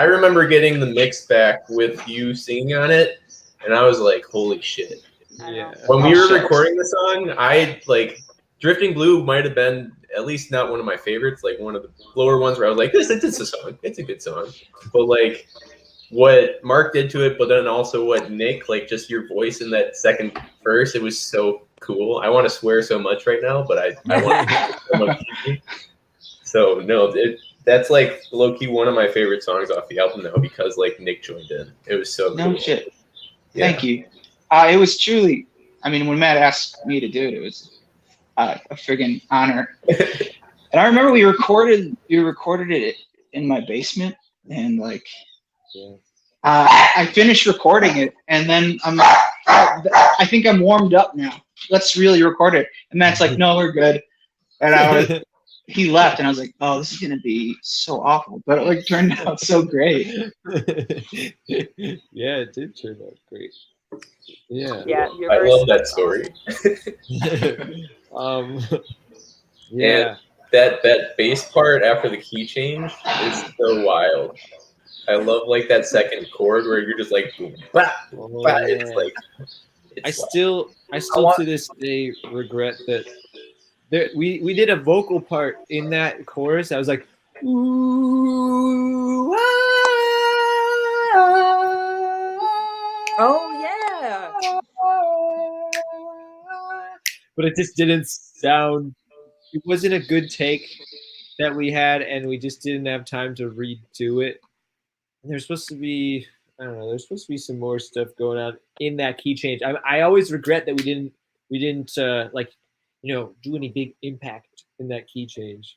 getting the mix back with you singing on it, and I was like, holy shit. I know. When we Oh, were shucks. recording the song, I like Drifting Blue might have been at least not one of my favorites, like one of the lower ones where I was like, this is a song. It's a good song. But like what Mark did to it, but then also what Nick, like just your voice in that second verse, it was so cool. I want to swear so much right now, but I want to so much. So no, that's like low key one of my favorite songs off the album now because like Nick joined in. It was so No cool. shit. Yeah. Thank you. It was truly, I mean, when Matt asked me to do it, it was a friggin' honor. And I remember we recorded it in my basement, and like, I finished recording it, and then I'm like, I think I'm warmed up now. Let's really record it. And Matt's like, no, we're good. And he left, and I was like, oh, this is gonna be so awful, but it like turned out so great. Yeah, it did turn out great. Yeah. Yeah, your I verse love is that awesome. story. Yeah. That bass part after the key change is so wild. I love like that second chord where you're just like boom, bah, Oh, bah. yeah. It's like I it's still to this day regret that we did a vocal part in that chorus. I was like, ooh, Oh yeah. but it just didn't sound. It wasn't a good take that we had, and we just didn't have time to redo it. And there's supposed to be, I don't know, there's supposed to be some more stuff going on in that key change. I always regret that we didn't like, you know, do any big impact in that key change.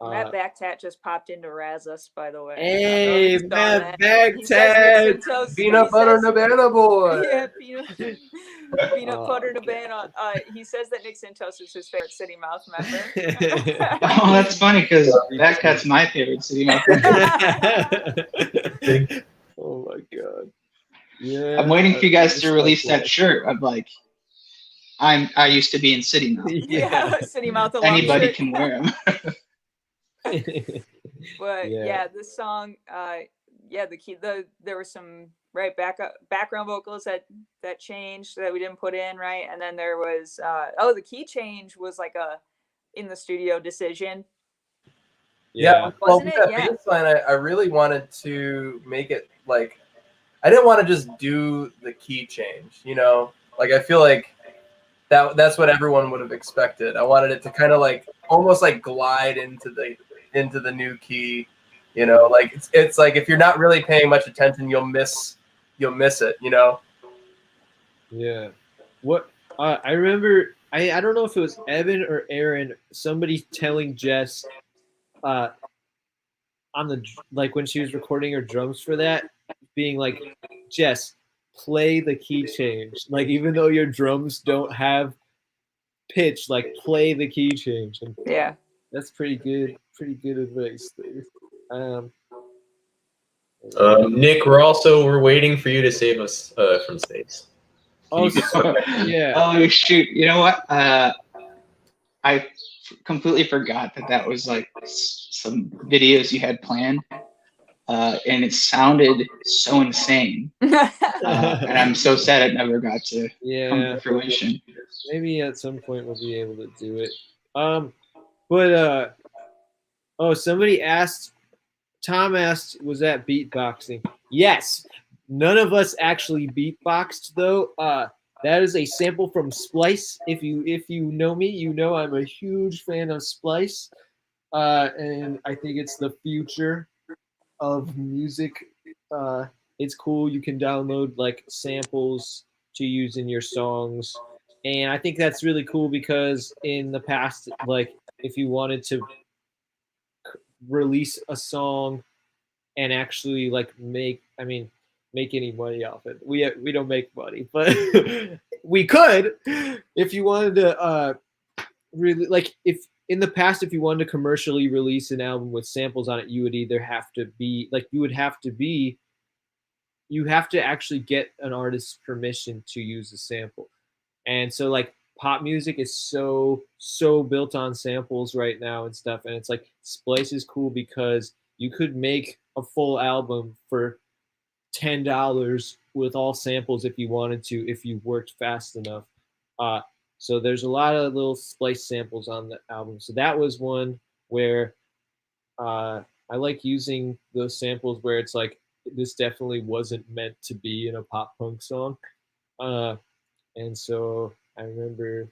That back tat just popped into Razzus, by the way. Hey, I don't know if you saw Matt that. back He says tat. Nixon toast- Peanut he butter says- Nevada boy. Yeah, peanut Oh, butter to ban. He says that Nick Santos is his favorite City Mouth member. Oh, that's funny because that cat's my favorite city. Oh my god. Yeah. I'm waiting for you guys to release that shirt. I'm like, I used to be in City now. Yeah, City Mouth alum Anybody shirt. can wear them. But Yeah. yeah, this song, the key, there were some background vocals that changed that we didn't put in, right? And then there was the key change was like a in the studio decision. Yeah, well, Wasn't with it? that Yeah. bass line, I really wanted to make it like, I didn't want to just do the key change, you know? Like, I feel like that's what everyone would have expected. I wanted it to kind of like almost like glide into the new key, you know, like it's like if you're not really paying much attention, you'll miss it, you know. Yeah. What I remember, I don't know if it was Evan or Aaron, somebody telling Jess on the like when she was recording her drums for that, being like, Jess, play the key change. Like even though your drums don't have pitch, like play the key change. And Yeah. that's pretty good advice there. Nick, we're waiting for you to save us from space. Oh, You get- yeah. Oh shoot! You know what? I completely forgot that was like some videos you had planned, and it sounded so insane. And I'm so sad it never got to come Yeah. to fruition. Maybe at some point we'll be able to do it. But somebody asked, Tom asked, was that beatboxing? Yes. None of us actually beatboxed though. That is a sample from Splice. If you know me, you know I'm a huge fan of Splice. And I think it's the future of music. It's cool. You can download like samples to use in your songs. And I think that's really cool because in the past, like if you wanted to release a song and actually like make any money off it, we don't make money, but we could if you wanted to really, like, if in the past if you wanted to commercially release an album with samples on it, you would either have to be like you have to actually get an artist's permission to use a sample. And so like pop music is so built on samples right now and stuff, and it's like Splice is cool because you could make a full album for $10 with all samples if you wanted to, if you worked fast enough. So there's a lot of little Splice samples on the album. So that was one where I like using those samples where it's like this definitely wasn't meant to be in a pop punk song. And so I remember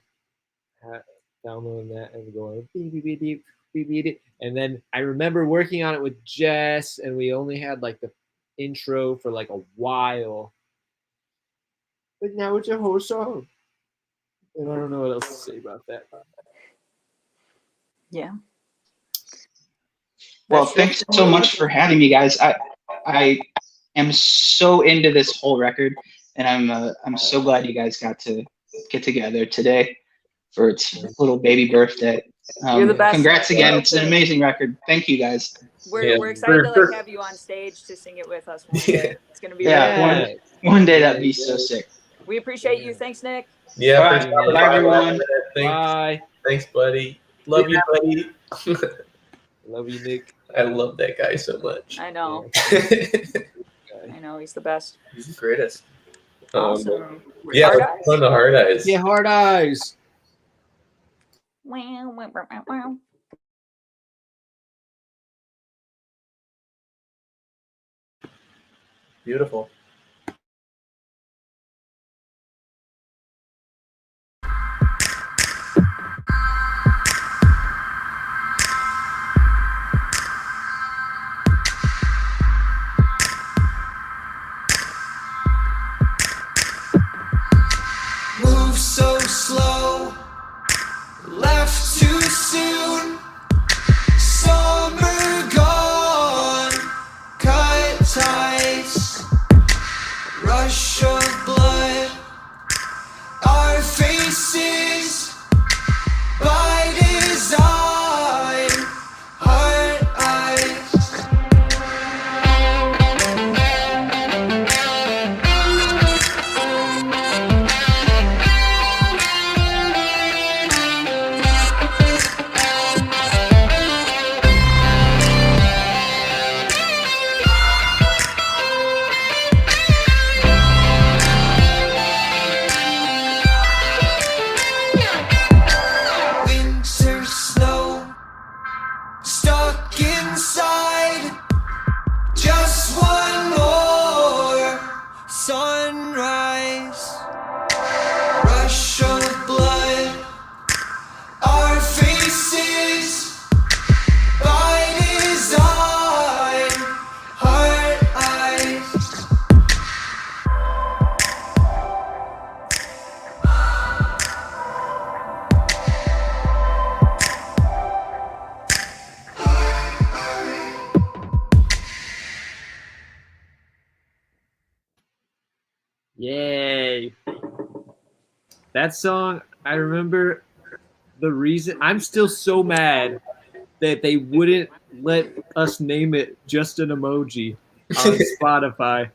downloading that and going beep, beep, beep, beep, beep, beep, beep. And then I remember working on it with Jess, and we only had like the intro for like a while. But now it's a whole song. And I don't know what else to say about that. Yeah. Well, thanks so much for having me, guys. I am so into this whole record, and I'm so glad you guys got to get together today for its little baby birthday. You're the best. Congrats again. It's an amazing record. Thank you, guys. We're excited to like have you on stage to sing it with us one day. It's gonna be really cool. One day that'd be so sick. We appreciate you. Thanks, Nick. Yeah. Bye. for sure. Bye, everyone. Thanks. Bye. Thanks, buddy. Love you, buddy. Love you, Nick. I love that guy so much. I know. He's I know. He's the best. the greatest. Awesome. Yeah, Hard let's Eyes? go on the Hard Eyes. Yeah, Hard Eyes. Wow, wow, wow, wow, wow. Beautiful. Move so slow, left too soon. Summer gone, cut ties, rush of blood. Our faces by design, heart eyes. That song, I remember the reason. I'm still so mad that they wouldn't let us name it just an emoji on Spotify,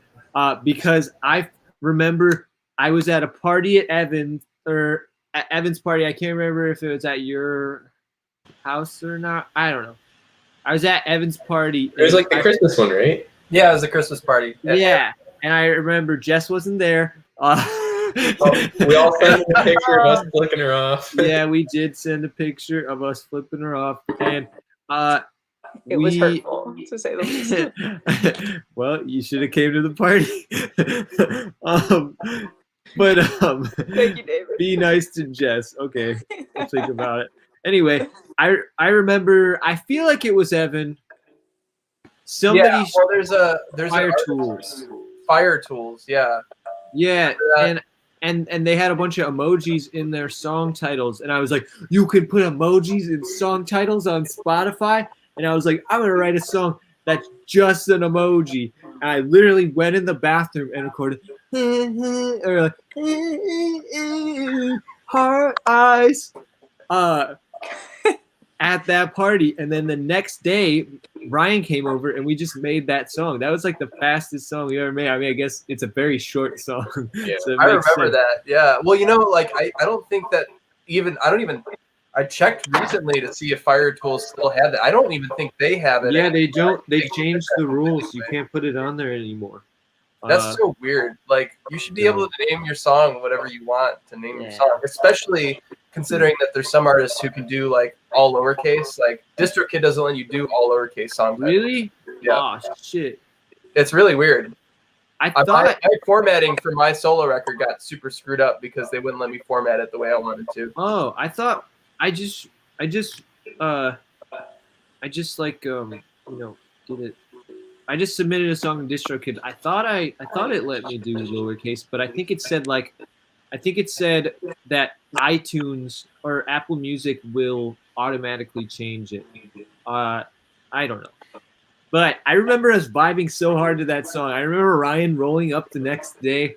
because I remember I was at a party at Evan's party. I can't remember if it was at your house or not. I don't know. I was at Evan's party. It was like the Christmas one, right? Yeah, it was a Christmas party. Yeah, and I remember Jess wasn't there. We all sent a picture of us flicking her off. Yeah, we did send a picture of us flipping her off, and It was hurtful, to say the least. well, you should have came to the party. Thank you, David. Be nice to Jess. Okay, I'll think about it. Anyway, I remember. I feel like it was Evan. Somebody. Yeah, well, there's Fire an artist- Tools. Fire Tools, yeah. Yeah, and they had a bunch of emojis in their song titles, and I was like, you can put emojis in song titles on Spotify, and I was like, I'm gonna write a song that's just an emoji, and I literally went in the bathroom and recorded, or like, heart eyes, at that party, and then the next day Ryan came over and we just made that song. That was like the fastest song we ever made. I mean, I guess it's a very short song. Yeah. So it I makes remember sense. that. Yeah. Well, like I don't think that I checked recently to see if Fire Tools still had that. I don't even think they have it. Yeah, they don't. They think changed that the rules. You anyway. can't put it on there anymore. That's so weird. Like, you should be able to name your song whatever you want to name your song, especially considering that there's some artists who can do like all lowercase. Like DistroKid doesn't let you do all lowercase songs. Really? Yeah. Oh shit! It's really weird. I My thought. formatting for my solo record got super screwed up because they wouldn't let me format it the way I wanted to. Oh, I thought. I just like did it. I just submitted a song to DistroKid. I thought it let me do lowercase, but I think it said that iTunes or Apple Music will automatically change it. I don't know. But I remember us vibing so hard to that song. I remember Ryan rolling up the next day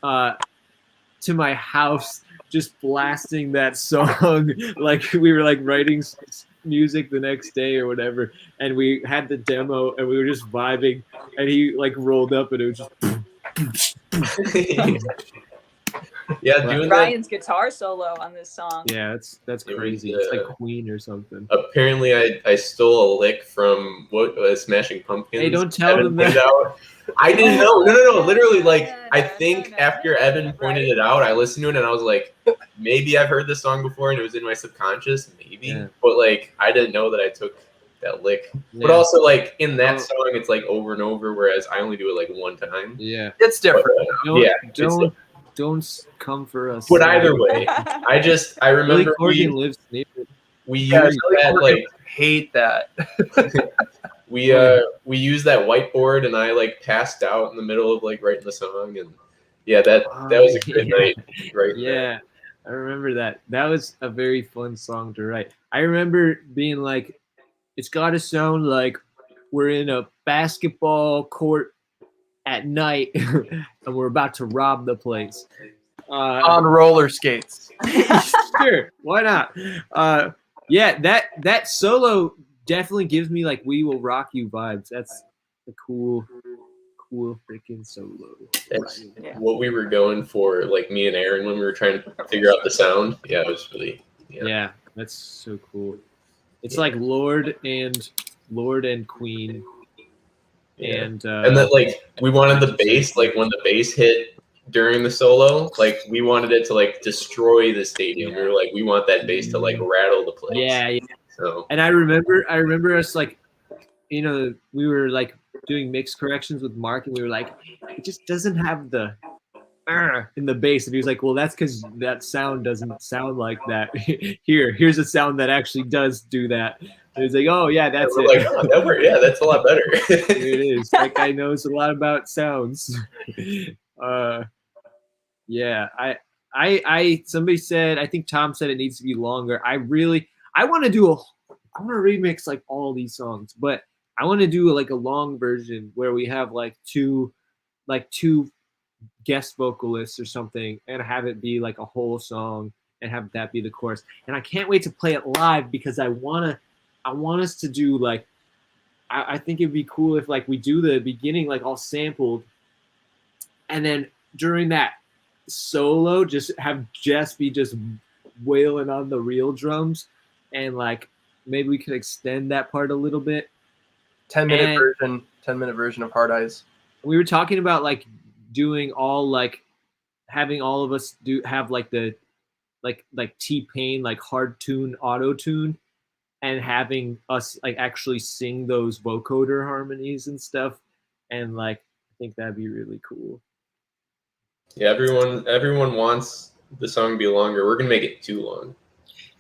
to my house, just blasting that song like we were like writing music the next day or whatever, and we had the demo and we were just vibing, and he like rolled up and it was just Yeah, doing that. Ryan's guitar solo on this song. yeah, that's It was, crazy. It's like Queen or something. Apparently, I stole a lick from Smashing Pumpkins. Hey, don't tell Evan them that. pointed out. I didn't know. No. Literally, like, I think after Evan pointed it out, I listened to it and I was like, maybe I've heard this song before and it was in my subconscious, maybe. Yeah. But like, I didn't know that I took that lick. But Yeah. also, like, in that Oh. song, it's like over and over, whereas I only do it like one time. Yeah. It's different. Don't come for us. But either way, I Billy remember Corgan lives near. we Yeah, used that like hate that. we used that whiteboard and I like passed out in the middle of like writing the song, and yeah, that was a good night right there. Yeah, I remember that. That was a very fun song to write. I remember being like, it's got to sound like we're in a basketball court at night and we're about to rob the place. On roller skates. Sure, why not? Yeah, that solo definitely gives me like "We Will Rock You" vibes. That's a cool freaking solo. That's Yeah. what we were going for, like me and Aaron, when we were trying to figure out the sound. Yeah, it was really Yeah, that's so cool. It's Yeah. like Lord and Queen, Yeah. and And that like we wanted the bass, like when the bass hit during the solo, like we wanted it to like destroy the stadium. We were like, we want that bass to like rattle the place. yeah. So And I remember us like, we were like doing mix corrections with Mark, and we were like, it just doesn't have the in the bass, and he was like, well, that's because that sound doesn't sound like that. Here's a sound that actually does do that. And he's like, oh yeah, that's we're it. like, oh, that worked. Yeah, that's a lot better. Here it is. That guy knows a lot about sounds. Yeah, I somebody said, I think Tom said it needs to be longer. I want to remix like all these songs, but I want to do like a long version where we have like two guest vocalists or something and have it be like a whole song and have that be the chorus. And I can't wait to play it live because I want us to do like, I think it'd be cool if like we do the beginning like all sampled, and then during that solo just have Jess be just wailing on the real drums, and like maybe we could extend that part a little bit. 10-minute version of Hard Eyes. We were talking about like doing all like having all of us have like the like T-Pain like hard tune auto tune, and having us like actually sing those vocoder harmonies and stuff, and like I think that'd be really cool. Yeah, everyone wants the song to be longer. We're gonna make it too long.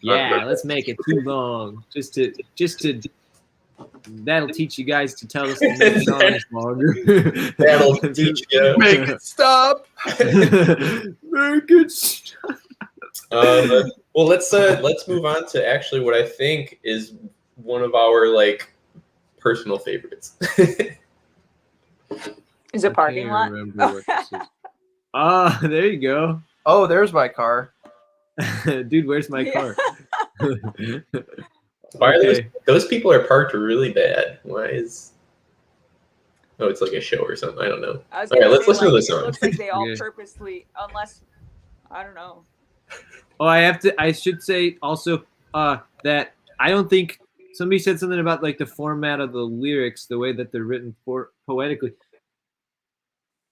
Yeah, let's make it too long. Just to that'll teach you guys to tell us to make songs longer. That'll teach you. Make it stop. Very good stuff. Well, let's move on to actually what I think is one of our like personal favorites. Is it parking lot? Ah, there you go. Oh, there's my car. Dude, where's my car? Why are those people are parked really bad? Why is? Oh, it's like a show or something. I don't know. I was Okay, gonna let's say, listen to like, the song. It looks like they all Okay. purposely, unless I don't know. Oh, I should say also that I don't think somebody said something about like the format of the lyrics, the way that they're written poetically.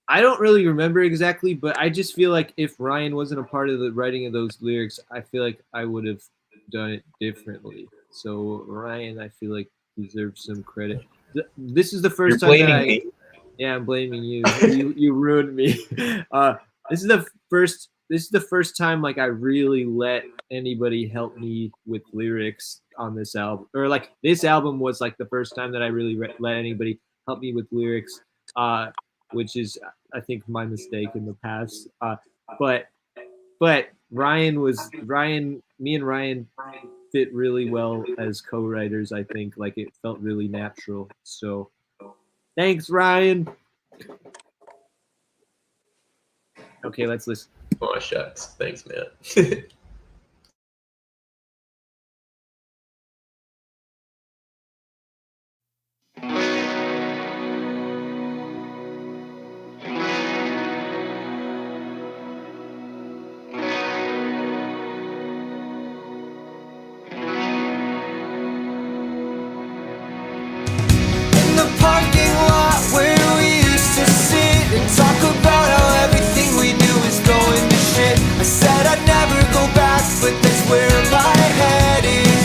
I don't really remember exactly, but I just feel like if Ryan wasn't a part of the writing of those lyrics, I feel like I would have done it differently. So Ryan, I feel like deserves some credit. This is the You're first time blaming that me. Yeah, I'm blaming you. You ruined me. This is the first time like I really let anybody help me with lyrics on this album, or like this album was like the first time that I really let anybody help me with lyrics, which is I think my mistake in the past. But me and Ryan fit really well as co-writers. I think like it felt really natural. So thanks, Ryan. Okay, let's listen. Oh, shucks. Thanks, man. In the parking lot where we used to sit and talk about how everything we knew was going to shit. I said I'd never go back, but that's where my head is.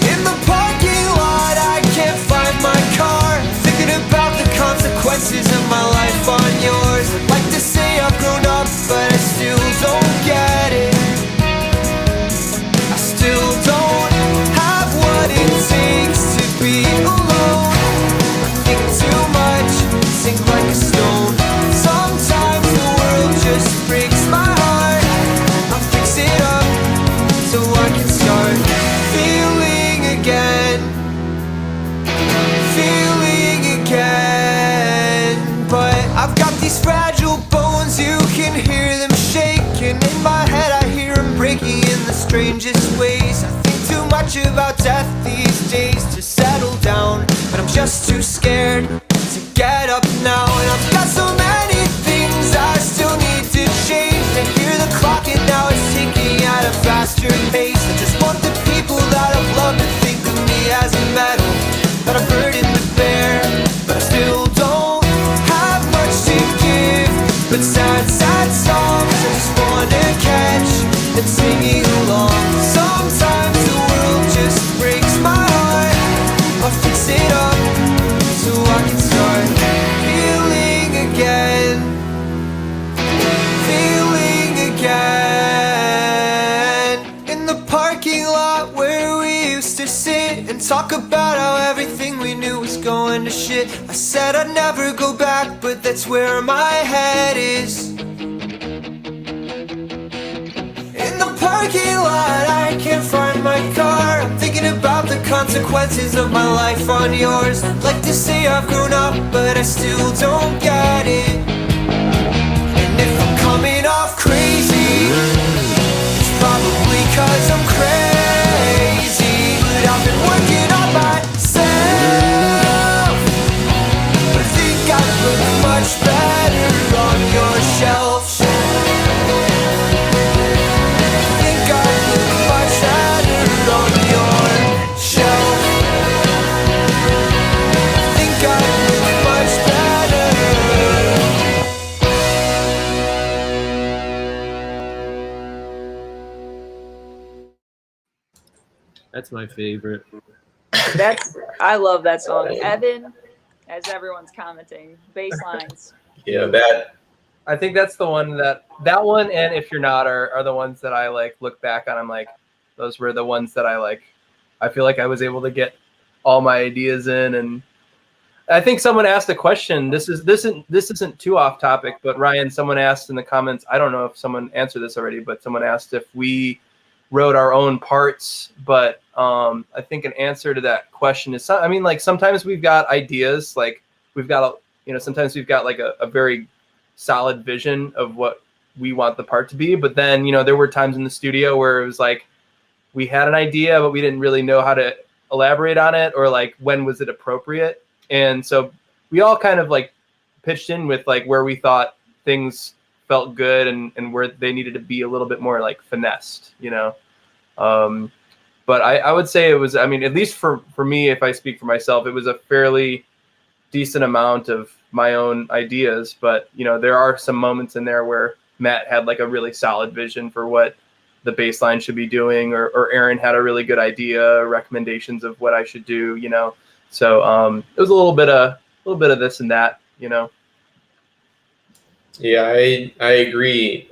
In the parking lot, I can't find my car. Thinking about the consequences of my life on yours. I'd like to say I've grown up, but I still don't get it. I still don't have what it takes to be alone. I think too much, sink like a stone. Sometimes the world just breaks my heart. I'll fix it up so I can start feeling again. Feeling again. But I've got these fragile bones, you can hear them shaking. In my head I hear them breaking in the strangest ways. I think too much about death these days to settle down, but I'm just too scared to get up now. And I've got so many things I still need to change. I hear the clock and now it's ticking at a faster pace. I just want the people that I've loved to think of me as a medal that I'm burdened to bear. But I still don't have much to give, but sad, sad songs I just wanna catch and singing along. Sometimes the world just breaks my heart. I'll fix it up so I can start feeling again. Feeling again. In the parking lot where we used to sit and talk about how everything we knew was going to shit. I said I'd never go back, but that's where my head is. In the parking lot, I can't find my car. I'm thinking about the consequences of my life on yours. Like to say I've grown up, but I still don't get it. And if I'm coming off crazy, it's probably 'cause I'm crazy. But I've been working on myself. But I think I look much better on your shelf. That's my favorite. I love that song. Evan, as everyone's commenting, bass lines. Yeah, that I think that's the one that one and If You're Not are the ones that I like look back on. I'm like, those were the ones that I like. I feel like I was able to get all my ideas in, and I think someone asked a question. This isn't too off topic, but Ryan, someone asked in the comments. I don't know if someone answered this already, but someone asked if we wrote our own parts. But I think an answer to that question is, I mean, like sometimes we've got ideas, like we've got sometimes we've got like a very solid vision of what we want the part to be, but then there were times in the studio where it was like we had an idea but we didn't really know how to elaborate on it, or like when was it appropriate. And so we all kind of like pitched in with like where we thought things felt good and where they needed to be a little bit more like finessed, but I would say it was, I mean, at least for me, if I speak for myself, it was a fairly decent amount of my own ideas. But, there are some moments in there where Matt had like a really solid vision for what the bass line should be doing, or Aaron had a really good idea, recommendations of what I should do, So it was a little bit of this and that, Yeah, I agree.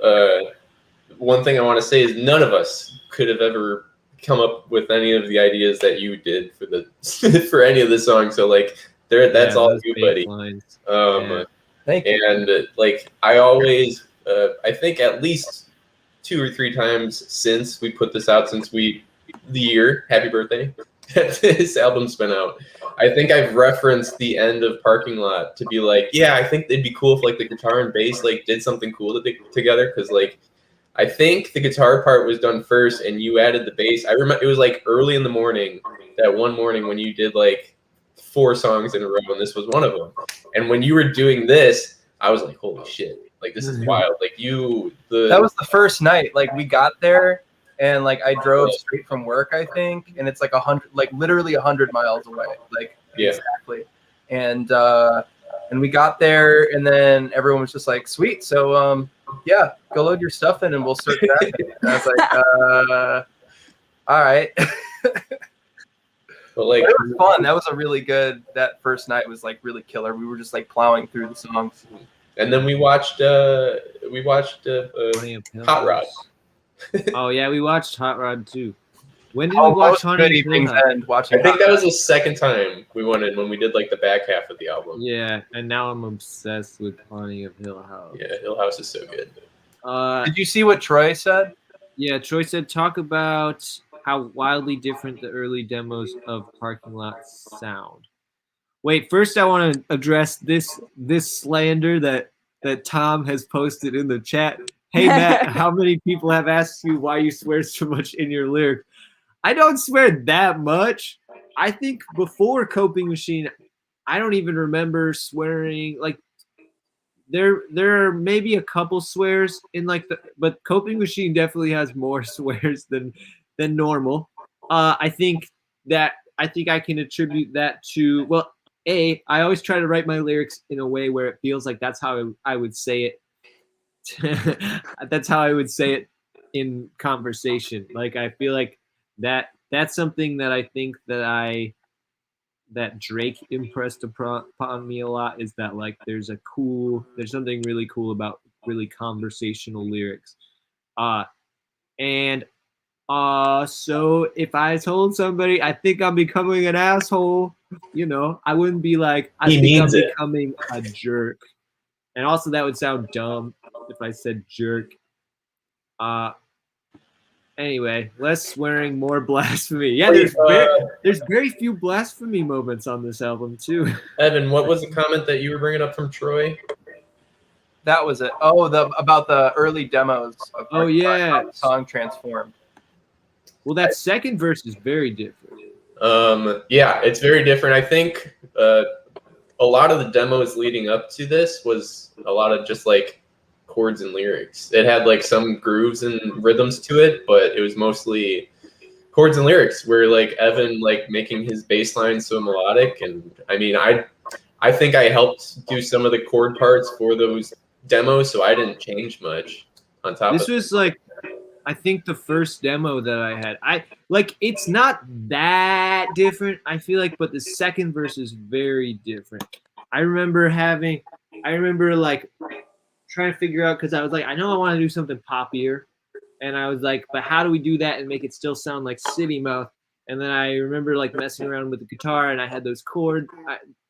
One thing I want to say is none of us could have ever come up with any of the ideas that you did for the for any of the songs. So like that's all you, buddy. Thank you. And like I always, I think at least 2 or 3 times since we put this out, since the year, happy birthday, this album's been out, I think I've referenced the end of Parking Lot to be like, yeah, I think it'd be cool if like the guitar and bass like did something cool together, because like I think the guitar part was done first and you added the bass. I remember it was like early in the morning, that one morning when you did like 4 songs in a row, and this was one of them. And when you were doing this, I was like, holy shit, like this is wild. Like that was the first night. Like we got there and like I drove straight from work, I think, and it's like 100, like literally 100 miles away. Like yeah, exactly. And we got there, and then everyone was just like, sweet. So yeah, go load your stuff in and we'll start that. And I was like, all right. But like, it was fun. That was a really good, that first night was like really killer. We were just like plowing through the songs. And then we watched Hot Rod. Oh yeah, we watched Hot Rod too. When did we watch Honey and Hill House? I think that was the second time we went in, when we did like the back half of the album. Yeah, and now I'm obsessed with Haunting of Hill House. Yeah, Hill House is so good. Did you see what Troy said? Yeah, Troy said, talk about how wildly different the early demos of Parking Lot sound. Wait, first I want to address this slander that Tom has posted in the chat. Hey Matt, how many people have asked you why you swear so much in your lyric? I don't swear that much. I think before Coping Machine, I don't even remember swearing. Like there are maybe a couple swears in like but Coping Machine definitely has more swears than normal. I think I can attribute that to, well, I always try to write my lyrics in a way where it feels like that's how I would say it. That's how I would say it in conversation. Like I feel like that's something that I think that Drake impressed upon me a lot, is that like there's something really cool about really conversational lyrics. So if I told somebody I think I'm becoming an asshole, I wouldn't be like, I think I'm becoming a jerk. And also that would sound dumb if I said jerk. Anyway, less swearing, more blasphemy. Yeah, Wait, there's very few blasphemy moments on this album too. Evan, what was the comment that you were bringing up from Troy? That was it. Oh, about the early demos. Of Oh, yeah. how the song transformed. Well, that second verse is very different. Yeah, it's very different. I think a lot of the demos leading up to this was a lot of just like chords and lyrics. It had like some grooves and rhythms to it, but it was mostly chords and lyrics where like Evan like making his bass line so melodic. And I mean, I think I helped do some of the chord parts for those demos, so I didn't change much on top This of it. was like, I think the first demo that I had. It's not that different, I feel like, but the second verse is very different. I remember like trying to figure out, because I was like, I know I want to do something poppier, and I was like, but how do we do that and make it still sound like City Mouth? And then I remember like messing around with the guitar, and I had those chord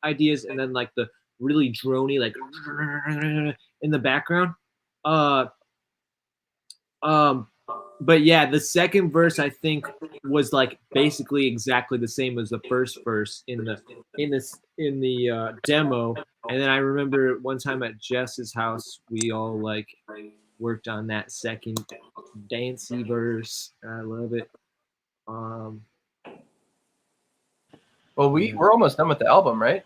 ideas, and then like the really drony like in the background. But yeah, the second verse I think was like basically exactly the same as the first verse in the demo. And then I remember one time at Jess's house, we all like worked on that second dancey verse. I love it. Well, we're almost done with the album, right?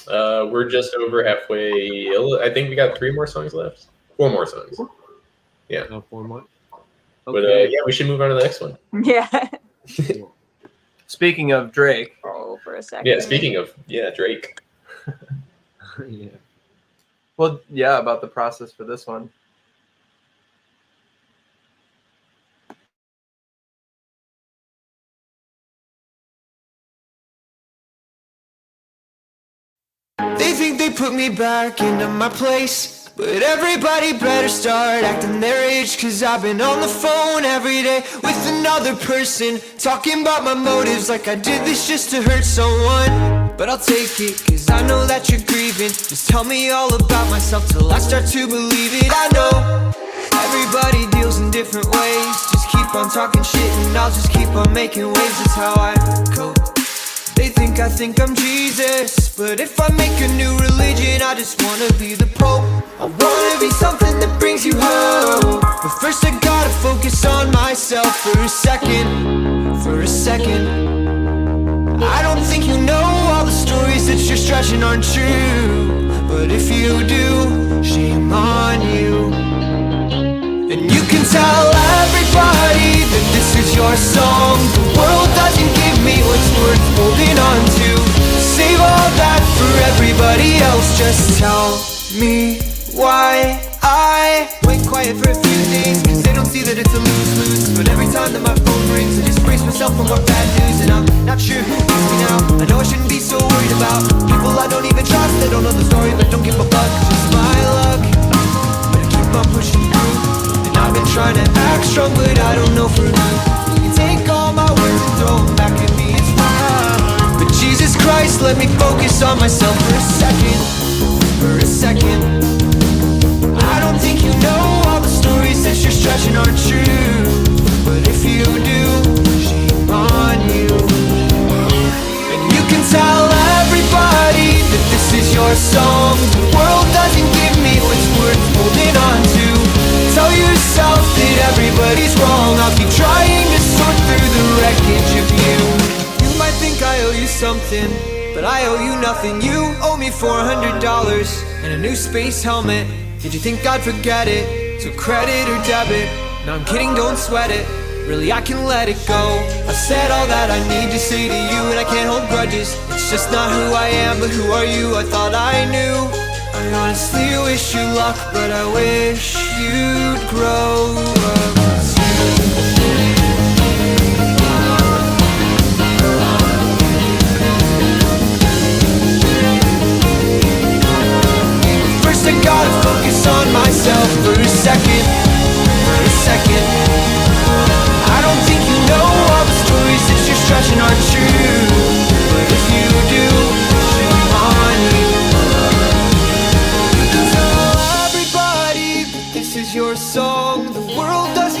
We're just over halfway. I think we got 3 more songs left. 4 more songs. Yeah. No, 4 more. But Okay. yeah, we should move on to the next one. Yeah. Speaking of Drake, Oh, for a second. Yeah, speaking of, Drake. Yeah. well, yeah, about the process for this one. They think they put me back into my place, but everybody better start acting their age, cause I've been on the phone every day with another person, talking about my motives like I did this just to hurt someone. But I'll take it, cause I know that you're grieving. Just tell me all about myself till I start to believe it. I know everybody deals in different ways. Just keep on talking shit and I'll just keep on making waves. That's how I cope. They think I think I'm Jesus, but if I make a new religion, I just wanna be the Pope. I wanna be something that brings you hope, but first I gotta focus on myself for a second, for a second. I don't think you know all the stories that you're stretching aren't true, but if you do, shame on you. And you can tell everybody that this is your song. The world doesn't give me what's worth holding on to. Save all that for everybody else. Just tell me why I went quiet for a few days, cause they don't see that it's a lose-lose. But every time that my phone rings, I just brace myself for more bad news. And I'm not sure who needs me now. I know I shouldn't be so worried about people I don't even trust. They don't know the story but don't give a fuck, cause it's my luck. But I keep on pushing through. I've been trying to act strong, but I don't know for now. You can take all my words and throw them back at me, it's fine. But Jesus Christ, let me focus on myself for a second, for a second. I don't think you know all the stories that you're stretching aren't true, but if you do, shame on you. And you can tell everybody that this is your song. The world doesn't give me what's worth holding on to. Tell yourself that everybody's wrong. I'll keep trying to sort through the wreckage of you. You might think I owe you something, but I owe you nothing. You owe me $400 and a new space helmet. Did you think I'd forget it? So credit or debit? No, I'm kidding, don't sweat it. Really, I can let it go. I've said all that I need to say to you, and I can't hold grudges. It's just not who I am, but who are you? I thought I knew. I honestly wish you luck, but I wish you'd grow up too. First I gotta focus on myself for a second, for a second. I don't think you know all the stories that you're stretching aren't true, but if you do, shame on you. This is your song. The world doesn't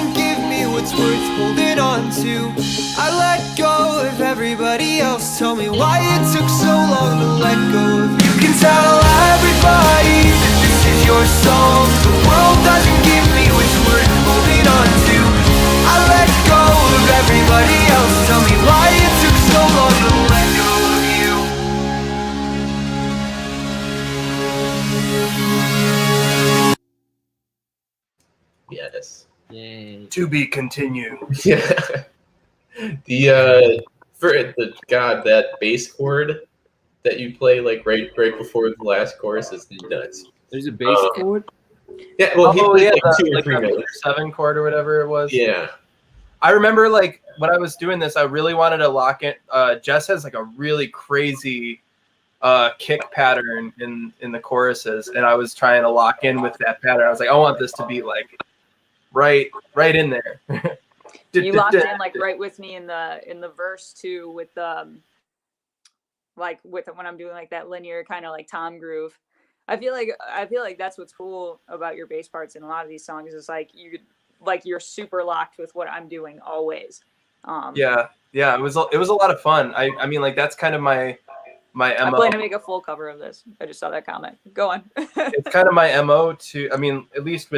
worth holding on to. I let go of everybody else. Tell me why it took so long to let go of you. You can tell everybody that this is your song. The world doesn't give me what's worth holding on to. I let go of everybody else. Tell me why it took so long to let go of you. Yes. Yay. To be continued. Yeah. That bass chord that you play like right before the last chorus is nuts. There's a bass chord? Yeah, well, he Oh plays yeah, like 2 or like 3 that notes. 7 chord or whatever it was. Yeah. I remember like when I was doing this, I really wanted to lock in. Jess has like a really crazy kick pattern in the choruses, and I was trying to lock in with that pattern. I was like, I want this to be like right in there. You locked in like right with me in the verse too, with like with when I'm doing like that linear kind of like tom groove. I feel like that's what's cool about your bass parts in a lot of these songs is like you're super locked with what I'm doing always. Yeah, it was a lot of fun. I mean like that's kind of my MO. I plan to make a full cover of this. I just saw that comment. Go on. It's kind of my MO to, I mean, at least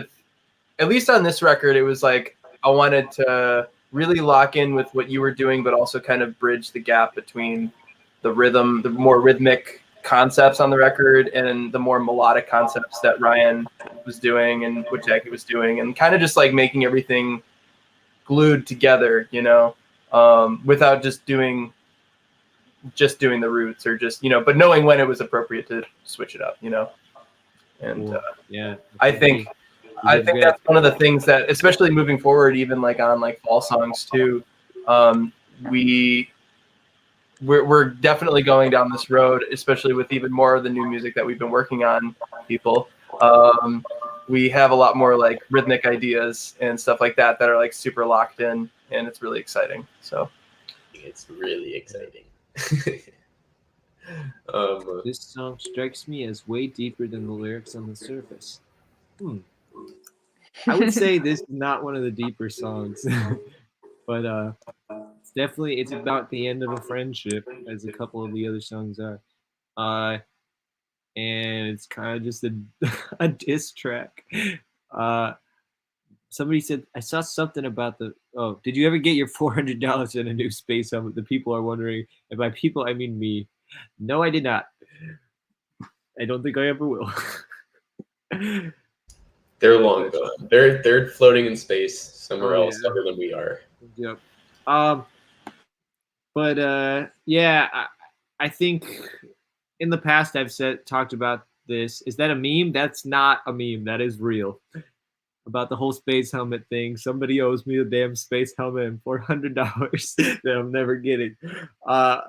on this record, it was like I wanted to really lock in with what you were doing, but also kind of bridge the gap between the rhythm, the more rhythmic concepts on the record, and the more melodic concepts that Ryan was doing and what Jackie was doing, and kind of just like making everything glued together, you know, without just doing the roots or just, you know, but knowing when it was appropriate to switch it up, you know. And yeah, I think that's one of the things that, especially moving forward, even like on like fall songs too, we're definitely going down this road, especially with even more of the new music that we've been working on, people. We have a lot more like rhythmic ideas and stuff like that are like super locked in, and it's really exciting. So it's really exciting. This song strikes me as way deeper than the lyrics on the surface. I would say this is not one of the deeper songs, but it's about the end of a friendship, as a couple of the other songs are, and it's kind of just a diss track. Somebody said, I saw something about did you ever get your $400 in a new space helmet? The people are wondering, and by people I mean me. No, I did not. I don't think I ever will. They're long gone. They're floating in space somewhere else other than we are. Yep. But yeah, I think in the past I've talked about this. Is that a meme? That's not a meme. That is real. About the whole space helmet thing. Somebody owes me a damn space helmet and $400 that I'm never getting. I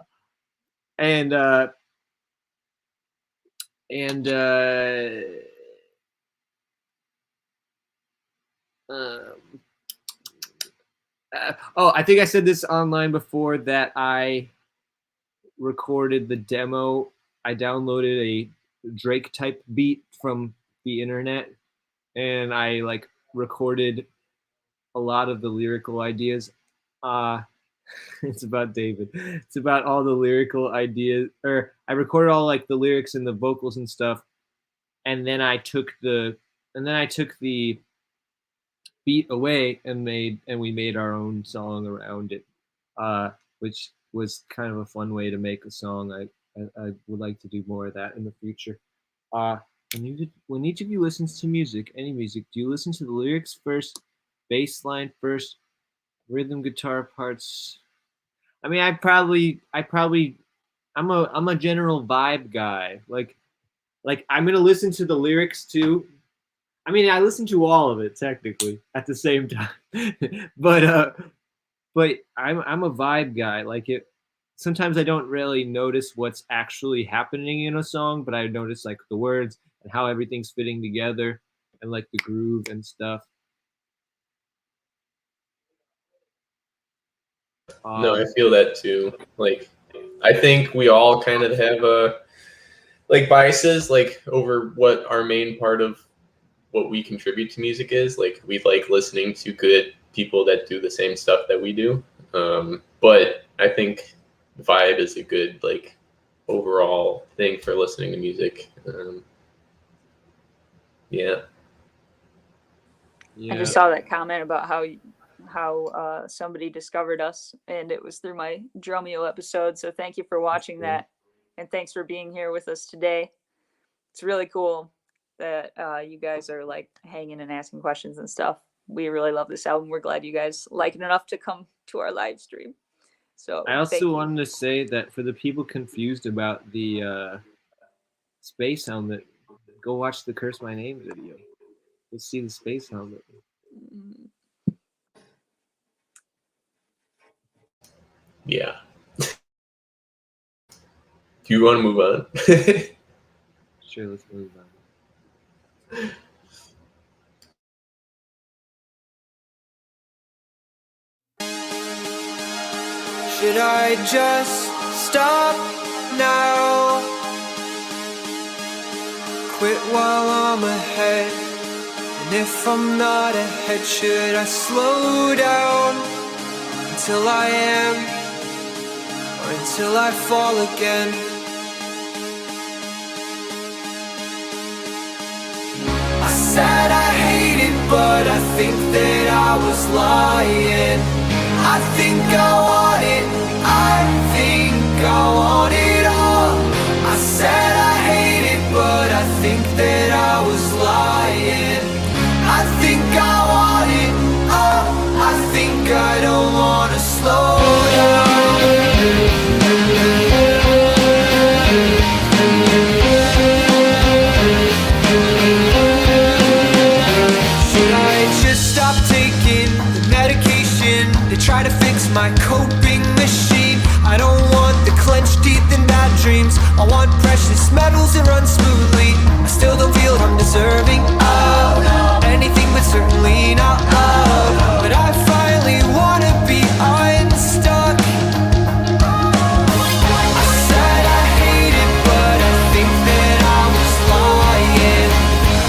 think I said this online before that I recorded the demo. I downloaded a Drake type beat from the internet, and I like recorded a lot of the lyrical ideas. It's about David. It's about all the lyrical ideas, or I recorded all like the lyrics and the vocals and stuff, and then I took the beat away and we made our own song around it, which was kind of a fun way to make a song. I would like to do more of that in the future. When each of you listens to music, any music, do you listen to the lyrics first, bass line first, rhythm guitar parts? I mean, I'm a general vibe guy. Like I'm gonna listen to the lyrics too. I mean, I listen to all of it technically at the same time, but I'm a vibe guy. Like it. Sometimes I don't really notice what's actually happening in a song, but I notice like the words and how everything's fitting together and like the groove and stuff. No, I feel that too. Like, I think we all kind of have like biases, like over what our main part of what we contribute to music is. Like, we like listening to good people that do the same stuff that we do. But I think Vibe is a good like overall thing for listening to music. Yeah. I just saw that comment about how somebody discovered us, and it was through my Drumeo episode. So thank you for watching that, and thanks for being here with us today. It's really cool that you guys are like hanging and asking questions and stuff. We really love this album. We're glad you guys like it enough to come to our live stream. So I also wanted to say that for the people confused about the space helmet, go watch the Curse My Name video. You'll see the space helmet. Yeah. Do you want to move on? Sure, let's move on. Should I just stop now? Quit while I'm ahead. And if I'm not ahead, should I slow down until I am, or until I fall again? I said I hate it, but I think that I was lying. I think I want it, I think I want it all. I said I hate it, but I think that I was lying. I think I want it all. I think I don't wanna slow down. Should I just stop taking the medication to try to fix my coping machine? I don't want the clenched teeth and bad dreams. I want precious metals that run smoothly. I still don't feel I'm deserving of anything, but certainly not love. But I finally wanna be unstuck. I said I hate it, but I think that I was lying.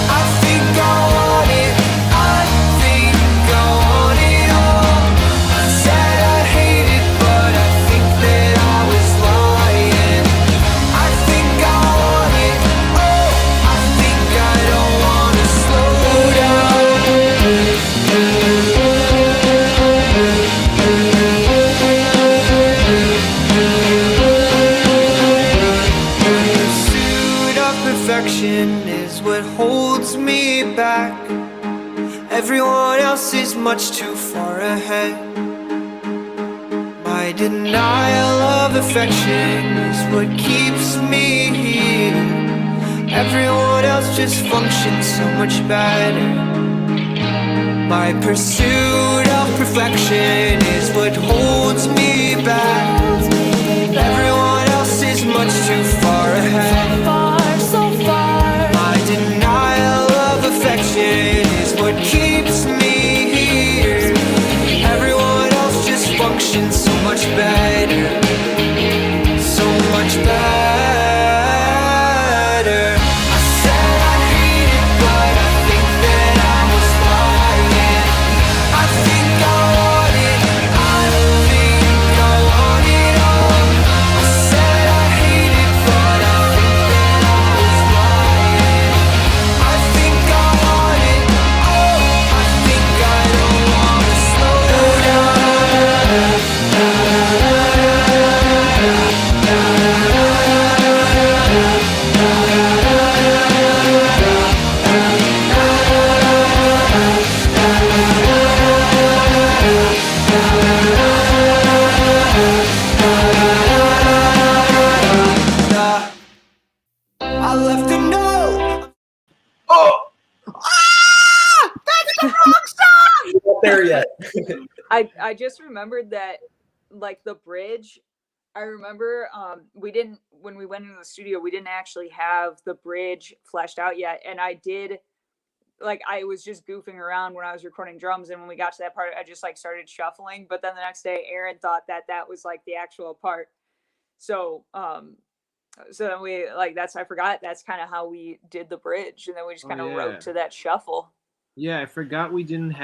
I think I want it, I think I want it all. I said I hate it, but I think that I was lying. I think I want it, oh, I think I don't wanna slow down. Pursuit of perfection is what holds me back. Everyone else is much too far ahead. My denial of affection is what keeps me here. Everyone else just functions so much better. My pursuit of perfection is what holds me back. Everyone else is much too far ahead. My denial of affection is what keeps me here. Everyone else just functions so much better. So much better. I said I hate it, but I think that I was lying. I think I want it, I think I want it all. I said I hate it, but I think that I was lying. I think I want it, oh, I think I don't wanna slow down. I left a note. Oh! Not there yet. I just remembered that, like, the bridge, I remember we didn't, when we went into the studio, we didn't actually have the bridge fleshed out yet. And I did, like, I was just goofing around when I was recording drums. And when we got to that part, I just like started shuffling. But then the next day, Aaron thought that that was like the actual part. So, so then we, like, I forgot that's kind of how we did the bridge. And then we just kind of wrote to that shuffle. Yeah, I forgot we didn't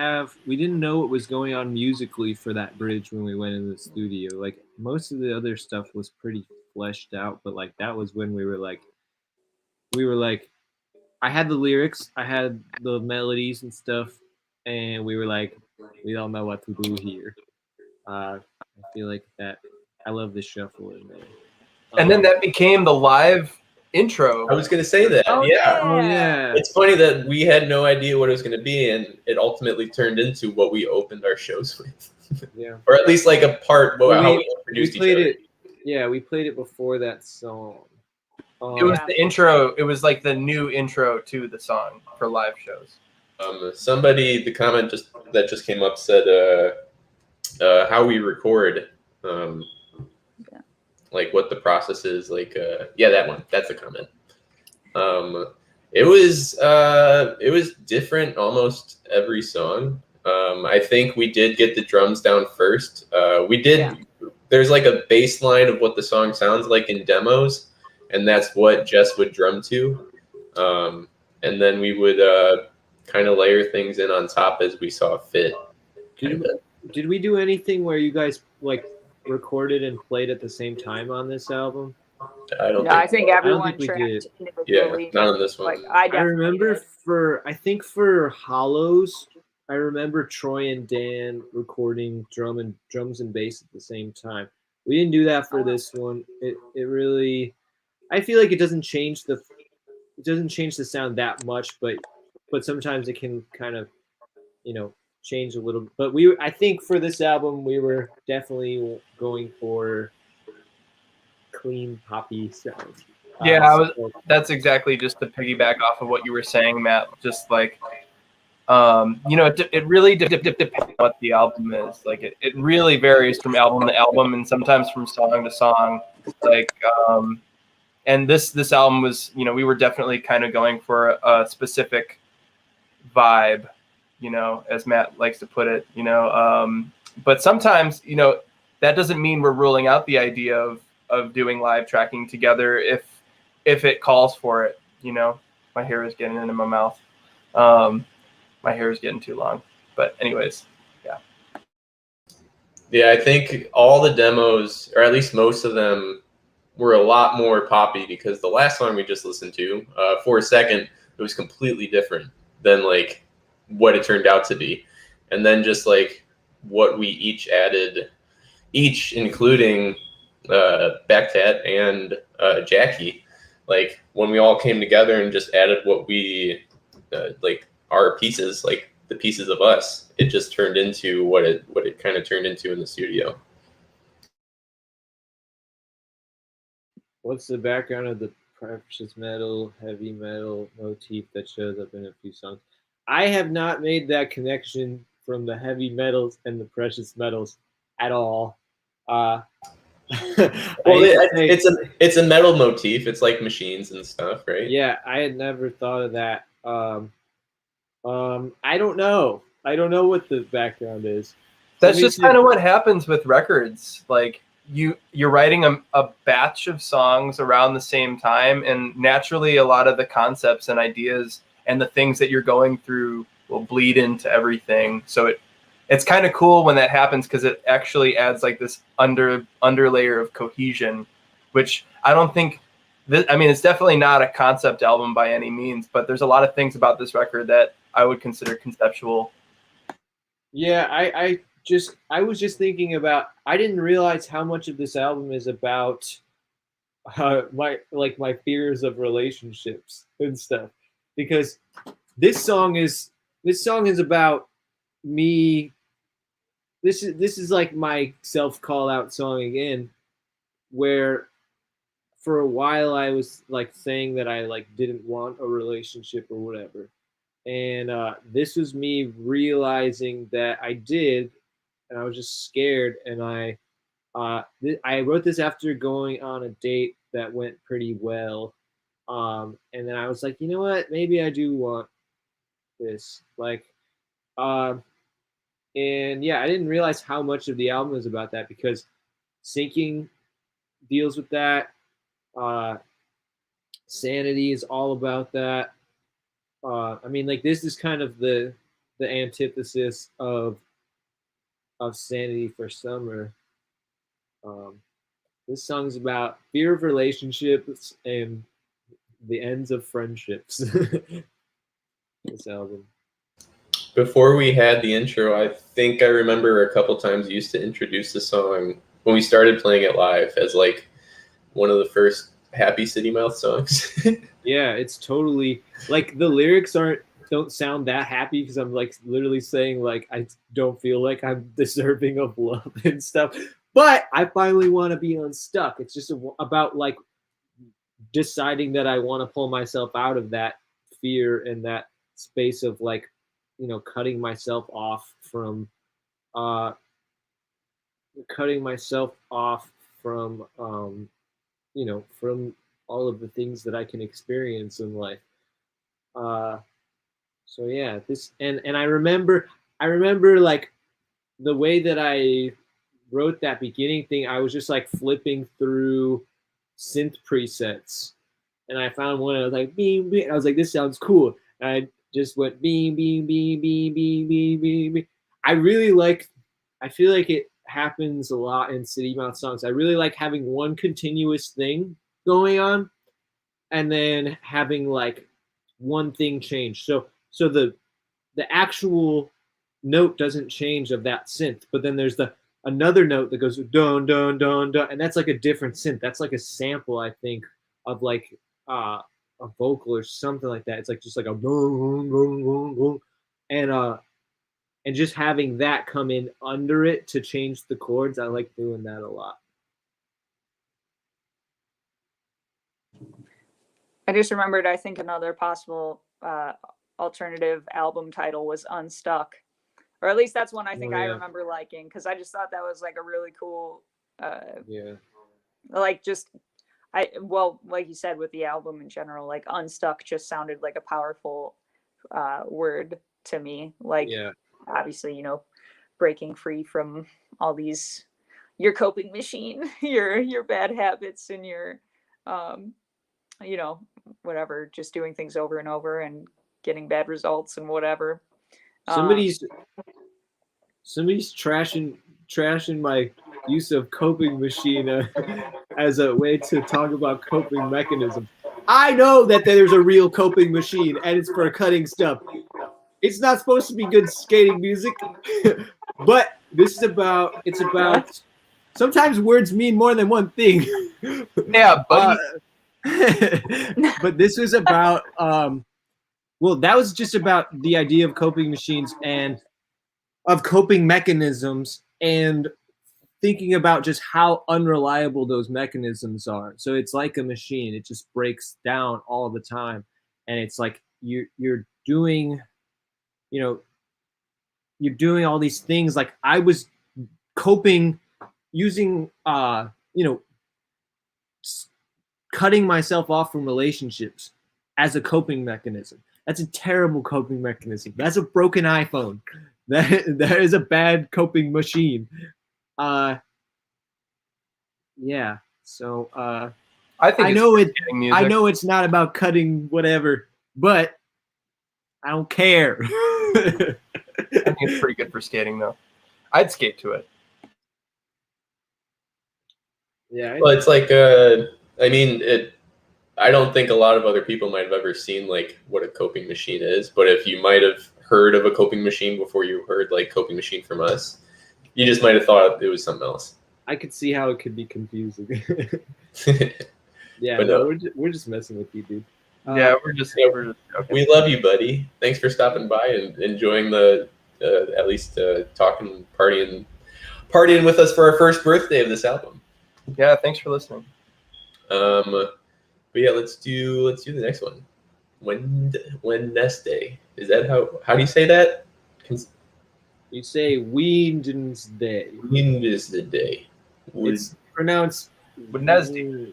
know what was going on musically for that bridge when we went in the studio. Like most of the other stuff was pretty fleshed out, but like that was when we were like I had the lyrics, I had the melodies and stuff, and we were like, we don't know what to do here. I feel like that. I love the shuffle in there. And then that became the live intro. I was gonna say that. Oh Yeah. Oh yeah. It's funny that we had no idea what it was going to be, and it ultimately turned into what we opened our shows with, Yeah. or at least like a part Well, how we- we introduced each played other. it. Yeah, we played it before that song. It was Yeah. the intro. It was like the new intro to the song for live shows. Somebody, the comment that just came up said, how we record, Yeah. like what the process is, like, yeah, that one. That's the comment. It was different almost every song. I think we did get the drums down first. We did. Yeah. There's like a baseline of what the song sounds like in demos, and that's what Jess would drum to. And then we would kind of layer things in on top as we saw fit. Did we do anything where you guys like recorded and played at the same time on this album? I don't Yeah, I think. think everyone think we tracked did. Yeah, individually. not on this one. Like I I definitely remember did. I think for Hollows, I remember Troy and Dan recording drums and bass at the same time. We didn't do that for this one. It really, I feel like it doesn't change the sound that much, but sometimes it can kind of, change a little. But I think for this album we were definitely going for clean poppy sounds. Yeah, that's exactly just to piggyback off of what you were saying, Matt. Just like, it really depends on what the album is. Like, it really varies from album to album, and sometimes from song to song. Like, and this album was, we were definitely kind of going for a specific vibe, as Matt likes to put it. But sometimes, that doesn't mean we're ruling out the idea of doing live tracking together if it calls for it. My hair is getting into my mouth. My hair is getting too long. But anyways, yeah. Yeah, I think all the demos, or at least most of them, were a lot more poppy because the last song we just listened to, For a Second, it was completely different than like what it turned out to be. And then just like what we each added, including Backtat and Jackie, like when we all came together and just added what we like our pieces, like the pieces of us, it just turned into what it kind of turned into in the studio. What's the background of the precious metal, heavy metal motif that shows up in a few songs? I have not made that connection from the heavy metals and the precious metals at all. Well, it's a metal motif. It's like machines and stuff, right? Yeah, I had never thought of that. I don't know. I don't know what the background is. That's just kind of what happens with records. Like you're writing a batch of songs around the same time, and naturally a lot of the concepts and ideas and the things that you're going through will bleed into everything. So it's kind of cool when that happens because it actually adds like this underlayer of cohesion, which I don't think. It's definitely not a concept album by any means, but there's a lot of things about this record that I would consider conceptual. Yeah, I was just thinking about. I didn't realize how much of this album is about my fears of relationships and stuff, because this song is about me. This is like my self call out song again, where for a while I was like saying that I like didn't want a relationship or whatever, and this was me realizing that I did, and I was just scared, and I wrote this after going on a date that went pretty well, and then I was like, you know what, maybe I do want this, like, and yeah, I didn't realize how much of the album is about that, because Sinking deals with that. Sanity is all about that. I mean, like this is kind of the antithesis of Sanity for Summer. Um, this song's about fear of relationships and the ends of friendships. This album. Before we had the intro, I think I remember a couple times you used to introduce the song when we started playing it live as like one of the first Happy City Mouth songs. Yeah, it's totally like the lyrics don't sound that happy because I'm like literally saying like I don't feel like I'm deserving of love and stuff. But I finally want to be unstuck. It's just about like deciding that I want to pull myself out of that fear and that space of like, cutting myself off from from all of the things that I can experience in life. So yeah, this and I remember like the way that I wrote that beginning thing. I was just like flipping through synth presets, and I found one. I was like, beam, beam. I was like, this sounds cool. And I just went beam, beam, beam, beam, beam, beam, beam, beam. I really like. I feel like it happens a lot in City Mouth songs. I really like having one continuous thing going on, and then having like one thing change. So the actual note doesn't change of that synth, but then there's another note that goes dun dun dun dun, and that's like a different synth. That's like a sample, I think, of like a vocal or something like that. It's like just like a and just having that come in under it to change the chords. I like doing that a lot. I just remembered, I think another possible alternative album title was Unstuck. Or at least that's one I think I remember liking, because I just thought that was like a really cool, like just, like you said with the album in general, like Unstuck just sounded like a powerful word to me. Like, obviously, breaking free from all these, your coping machine, your bad habits and your, whatever, just doing things over and over and getting bad results and whatever. Somebody's trashing my use of coping machine as a way to talk about coping mechanisms. I know that there's a real coping machine and it's for cutting stuff. It's not supposed to be good skating music, but it's about sometimes words mean more than one thing. Yeah, buddy. But this was about that was just about the idea of coping machines and of coping mechanisms and thinking about just how unreliable those mechanisms are. So it's like a machine. It just breaks down all the time. And it's like you're doing all these things. Like I was coping using cutting myself off from relationships as a coping mechanism. That's a terrible coping mechanism. That's a broken iPhone. That is a bad coping machine. Yeah. So I know it's not about cutting whatever, but I don't care. I think it's pretty good for skating though. I'd skate to it. Yeah. Well, it's like I don't think a lot of other people might have ever seen like what a coping machine is, but if you might have heard of a coping machine before you heard like coping machine from us, you just might have thought it was something else. I could see how it could be confusing. Yeah, but no, we're just messing with you, dude. We're just joking. We love you, buddy. Thanks for stopping by and enjoying the at least talking, partying with us for our first birthday of this album. Yeah, thanks for listening. But yeah, let's do the next one. Wednesday. Is that how do you say that? You say Wednesday. Wednesday. It's pronounced Wednesday.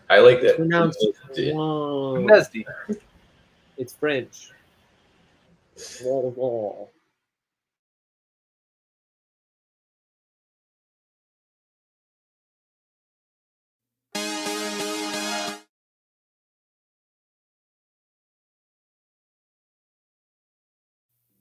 I like that. It's pronounced Wednesday. It's French.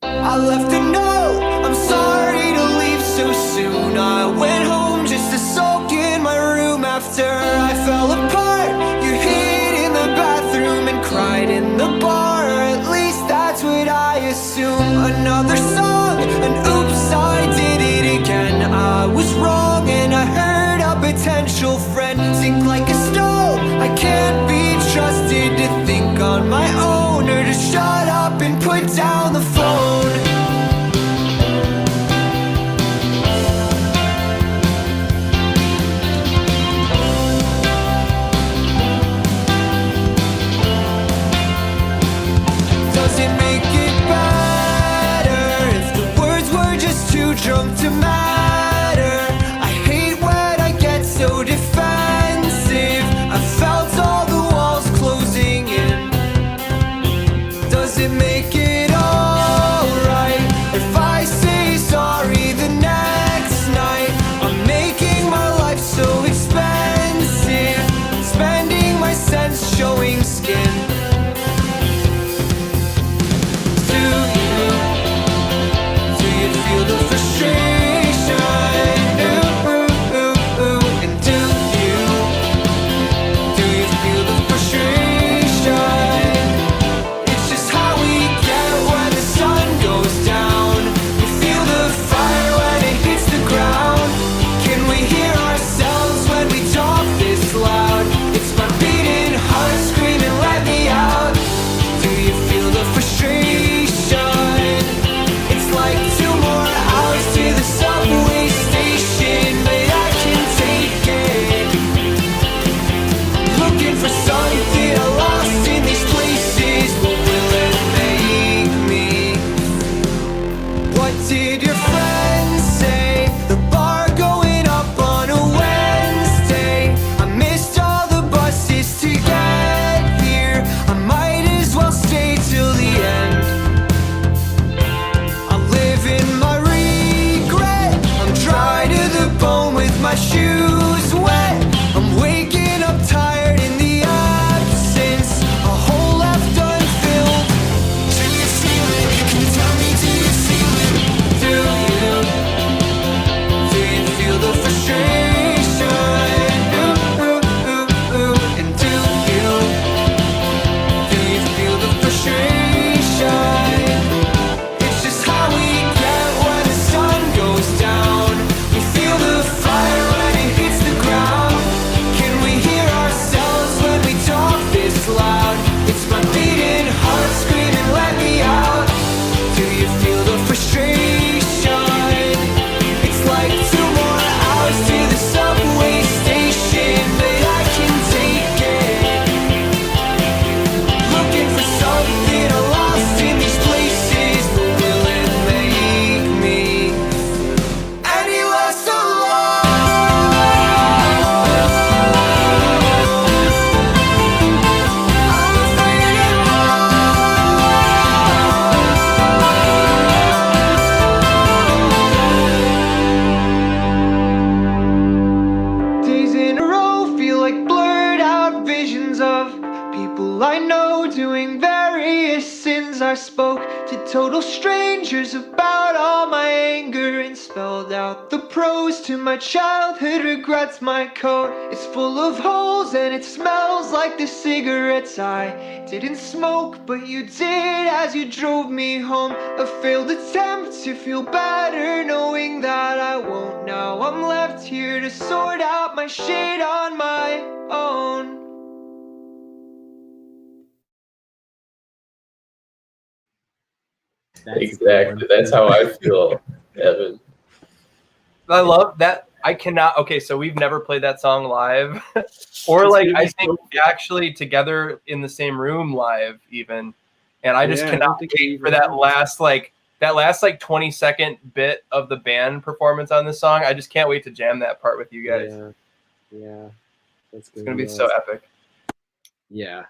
I left a note, I'm sorry to leave so soon. I went home just to soak in my room after I fell apart. You hid in the bathroom and cried in the bar, or at least that's what I assume. Another song, an oops, I did it again. I was wrong and I hurt a potential friend. Sink like a stone, I can't be trusted to think on my own, or to shut up and put down the phone. Does it make it better if the words were just too drunk to matter? I hate when I get so defensive. I felt all the walls closing in. Does it make it alright if I say sorry the next night? I'm making my life so expensive, spending my sense showing skin. Do you feel the frustration? Ooh, ooh, ooh, ooh. And do you feel the frustration? It's just how we get when the sun goes down. We feel the fire when it hits the ground. Can we hear ourselves when we talk this loud? It's my beating heart screaming, let me out. Do you feel the frustration? It's like 2 more hours to the subway station, but I can take it. Looking for something I lost in these places. What will it make me? What did your friends say? The bar going up on a Wednesday. I missed all the buses to get here. I might as well stay till the end. I'm living my regret. I'm dry to the bone with my shoes wet. I'm waking up tired in the absence. A hole left unfilled. Do you feel it? Can you tell me, do you feel it? Do you feel the frustration? Ooh, ooh, ooh, ooh. And do you feel the frustration? It's just how we get when the sun goes down. We feel the fire when it hits the ground. Can we hear ourselves when we talk this loud? It's my beating heart screaming, let me out. Do you feel the frustration? It's like 2 more hours to the subway station, but I can take it. Looking for something I lost in these places, but will it make me any less alone? I'm afraid it won't. Days in a row feel like blurred out visions of people I know doing various sins. I spoke to total strangers about all my anger and spelled out the pros to my childhood regrets. My coat is full of holes and it smells like the cigarettes I didn't smoke, but you did as you drove me home. A failed attempt to feel better knowing that I won't. Now I'm left here to sort out my shit on my own. Exactly. That's how I feel, Evan. I love that. I cannot. Okay, so we've never played that song live, or like I think actually together in the same room live even, and I just Yeah, I cannot don't think we wait for even- that last 20-second bit of the band performance on this song. I just can't wait to jam that part with you guys. Yeah. That's It's gonna be so epic. Yeah.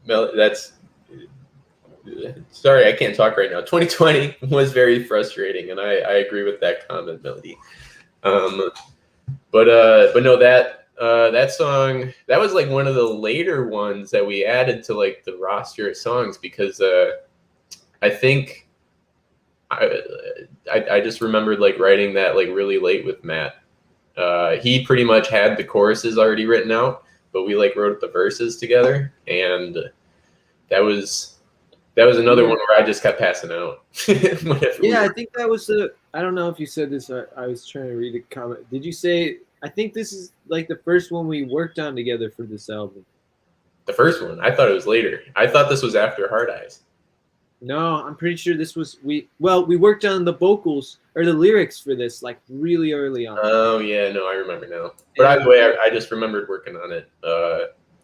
Mel, that's sorry, I can't talk right now. 2020 was very frustrating, and I agree with that comment, Melody. But no, that song, that was like one of the later ones that we added to like the roster of songs because I think I just remembered like writing that like really late with Matt. He pretty much had the choruses already written out, but we like wrote the verses together, and that was another one where I just kept passing out. Yeah, I think that was the. I don't know if you said this. I was trying to read a comment. Did you say? I think this is like the first one we worked on together for this album. The first one. I thought it was later. I thought this was after Hard Eyes. No, I'm pretty sure this was we worked on the vocals or the lyrics for this like really early on. Oh yeah, no, I remember now. But either way, I just remembered working on it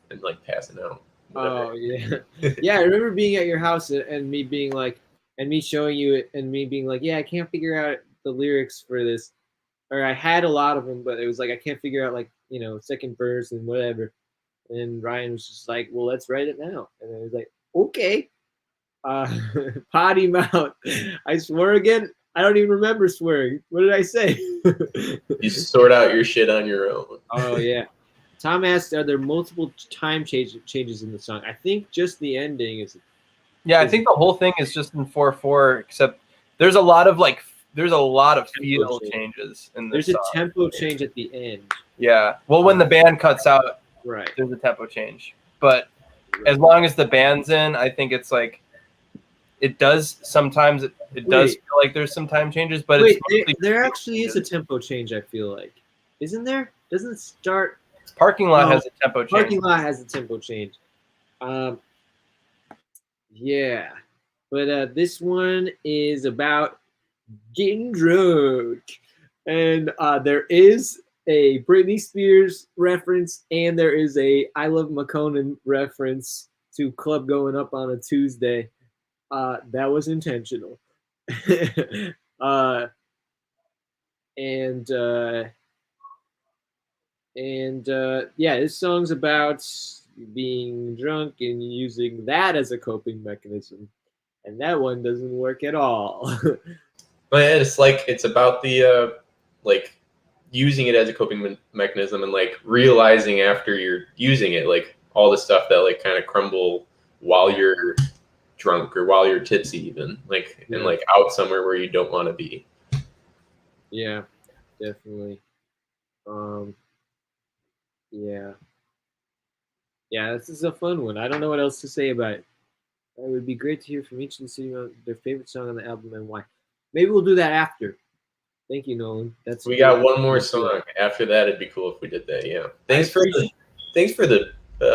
and like passing out. Whatever. Oh yeah, yeah. I remember being at your house and me being like, and me showing you it, and me being like, yeah, I can't figure out the lyrics for this, or I had a lot of them, but it was like I can't figure out like second verse and whatever. And Ryan was just like, well, let's write it now, and I was like, okay. Potty mouth. I swore again. I don't even remember swearing. What did I say? You sort out your shit on your own. Oh yeah. Tom asked, are there multiple time changes in the song? I think just the ending is. Yeah, I think the whole thing is just in 4/4, except there's a lot of feel changes in this. There's song. A tempo change at the end. Yeah. Well, when the band cuts out, right, there's a tempo change. But as long as the band's in, I think it's like it does sometimes. It does feel like there's some time changes, but there actually is a tempo change. I feel like, isn't there? Doesn't it start? Parking Lot has a tempo change. Parking Lot has a tempo change. Yeah, but this one is about getting drunk, and there is a Britney Spears reference, and there is a I Love McConan reference to Club Going Up on a Tuesday. That was intentional. Yeah, this song's about being drunk and using that as a coping mechanism, and that one doesn't work at all. But it's like it's about the like using it as a coping mechanism and like realizing after you're using it, like all the stuff that like kind of crumble while you're drunk or while you're tipsy, even like and like out somewhere where you don't want to be. Yeah, definitely. Yeah, this is a fun one. I don't know what else to say about it. It would be great to hear from each of the city their favorite song on the album and why. Maybe we'll do that after. Thank you, Nolan. We got one more song. After that, it'd be cool if we did that. Yeah. Thanks for the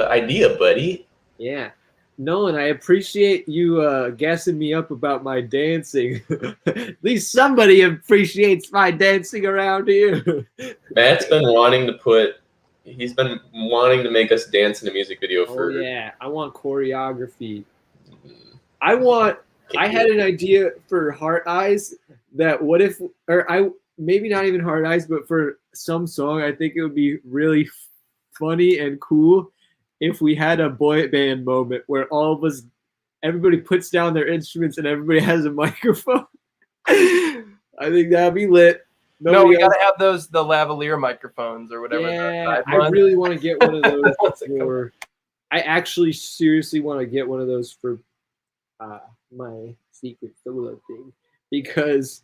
idea, buddy. Yeah. Nolan, I appreciate you gassing me up about my dancing. At least somebody appreciates my dancing around here. Matt's been wanting to make us dance in a music video for. Oh yeah, I want choreography. I had an idea for Heart Eyes that what if, maybe not even Heart Eyes, but for some song, I think it would be really funny and cool if we had a boy band moment where everybody puts down their instruments and everybody has a microphone. I think that'd be lit. No, we gotta have the lavalier microphones or whatever. Yeah, I really want to get one of those. I actually seriously want to get one of those for my secret solo thing because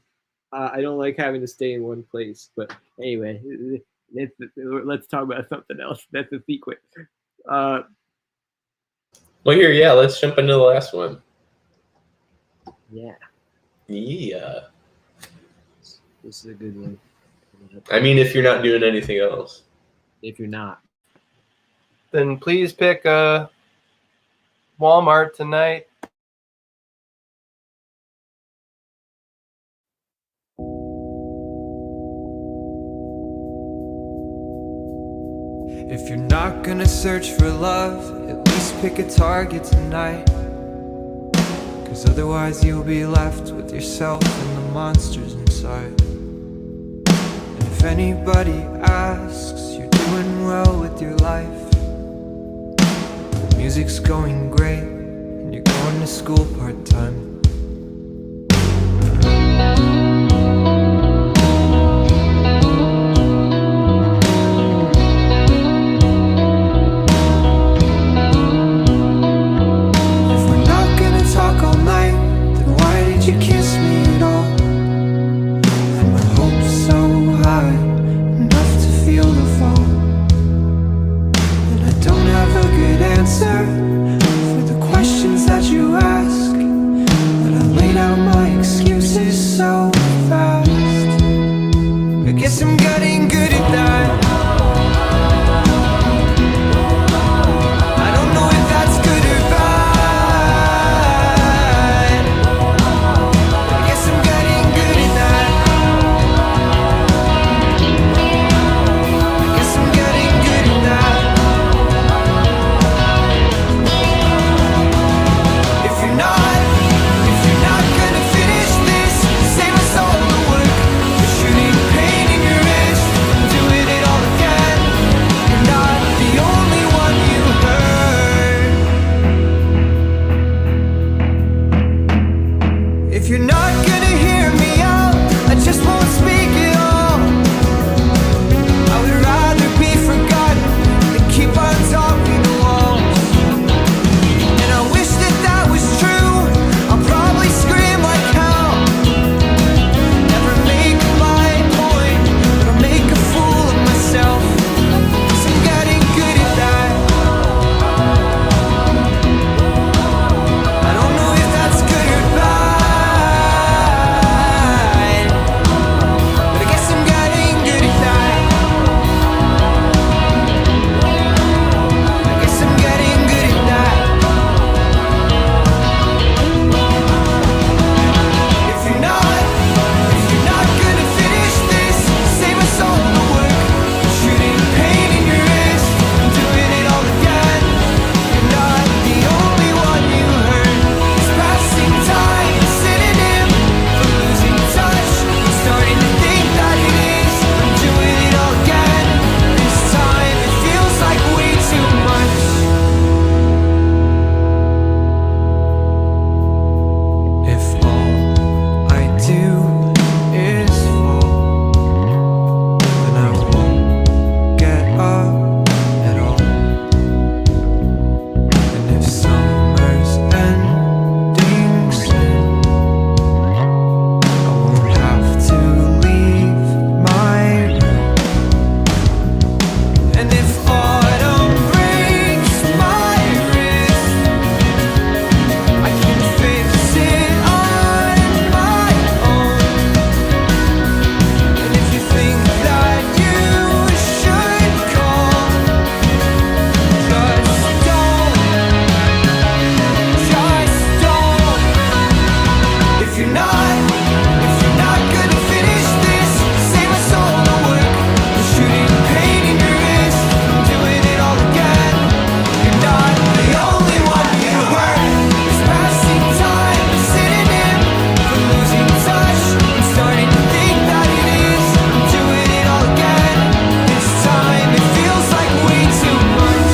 I don't like having to stay in one place. But anyway, let's talk about something else. That's a secret. Well, let's jump into the last one. Yeah. This is a good one. I mean, if you're not doing anything else. If you're not, then please pick Walmart tonight. If you're not gonna search for love, at least pick a target tonight. 'Cause otherwise you'll be left with yourself and the monsters inside. And if anybody asks, you're doing well with your life. The music's going great, and you're going to school part-time. guess I'm getting good at that. I don't know if that's good or bad. I guess I'm getting good at that. I guess I'm getting good at that. If you're not gonna finish this, save us all the work. You're shooting pain in your wrist, doing it all again. You're not the only one you hurt. If you're not gonna hear me out, I just won't speak at all. I would rather be forgotten than keep on talking to walls. And I wish that that was true. I'll probably scream like hell. Never make my point, but I'll make a fool of myself. 'Cause I'm getting good at that. I don't know if that's good or bad, but I guess I'm getting good at that. I guess I'm getting good at that. If you're not gonna finish this, save us all the work. Shooting pain in your wrist, doing it all again. You're not the only one you hurt. It's passing time, a synonym for losing touch. I'm starting to think that it is. I'm doing it all again. This time it feels like way too much. If all I do is fall, then I won't get up at all. And if summer's ending soon, I won't have to leave my room. And if autumn breaks my wrist, I can fix it on my own. And if you think that you should call, just don't. If you're not gonna finish this, save us all the work. You're shooting pain in your wrist, doing it all again. You're not the only one you hurt. It's passing time, a synonym for losing touch. I'm starting to think that it is. I'm doing it all again. This time it feels like way too much.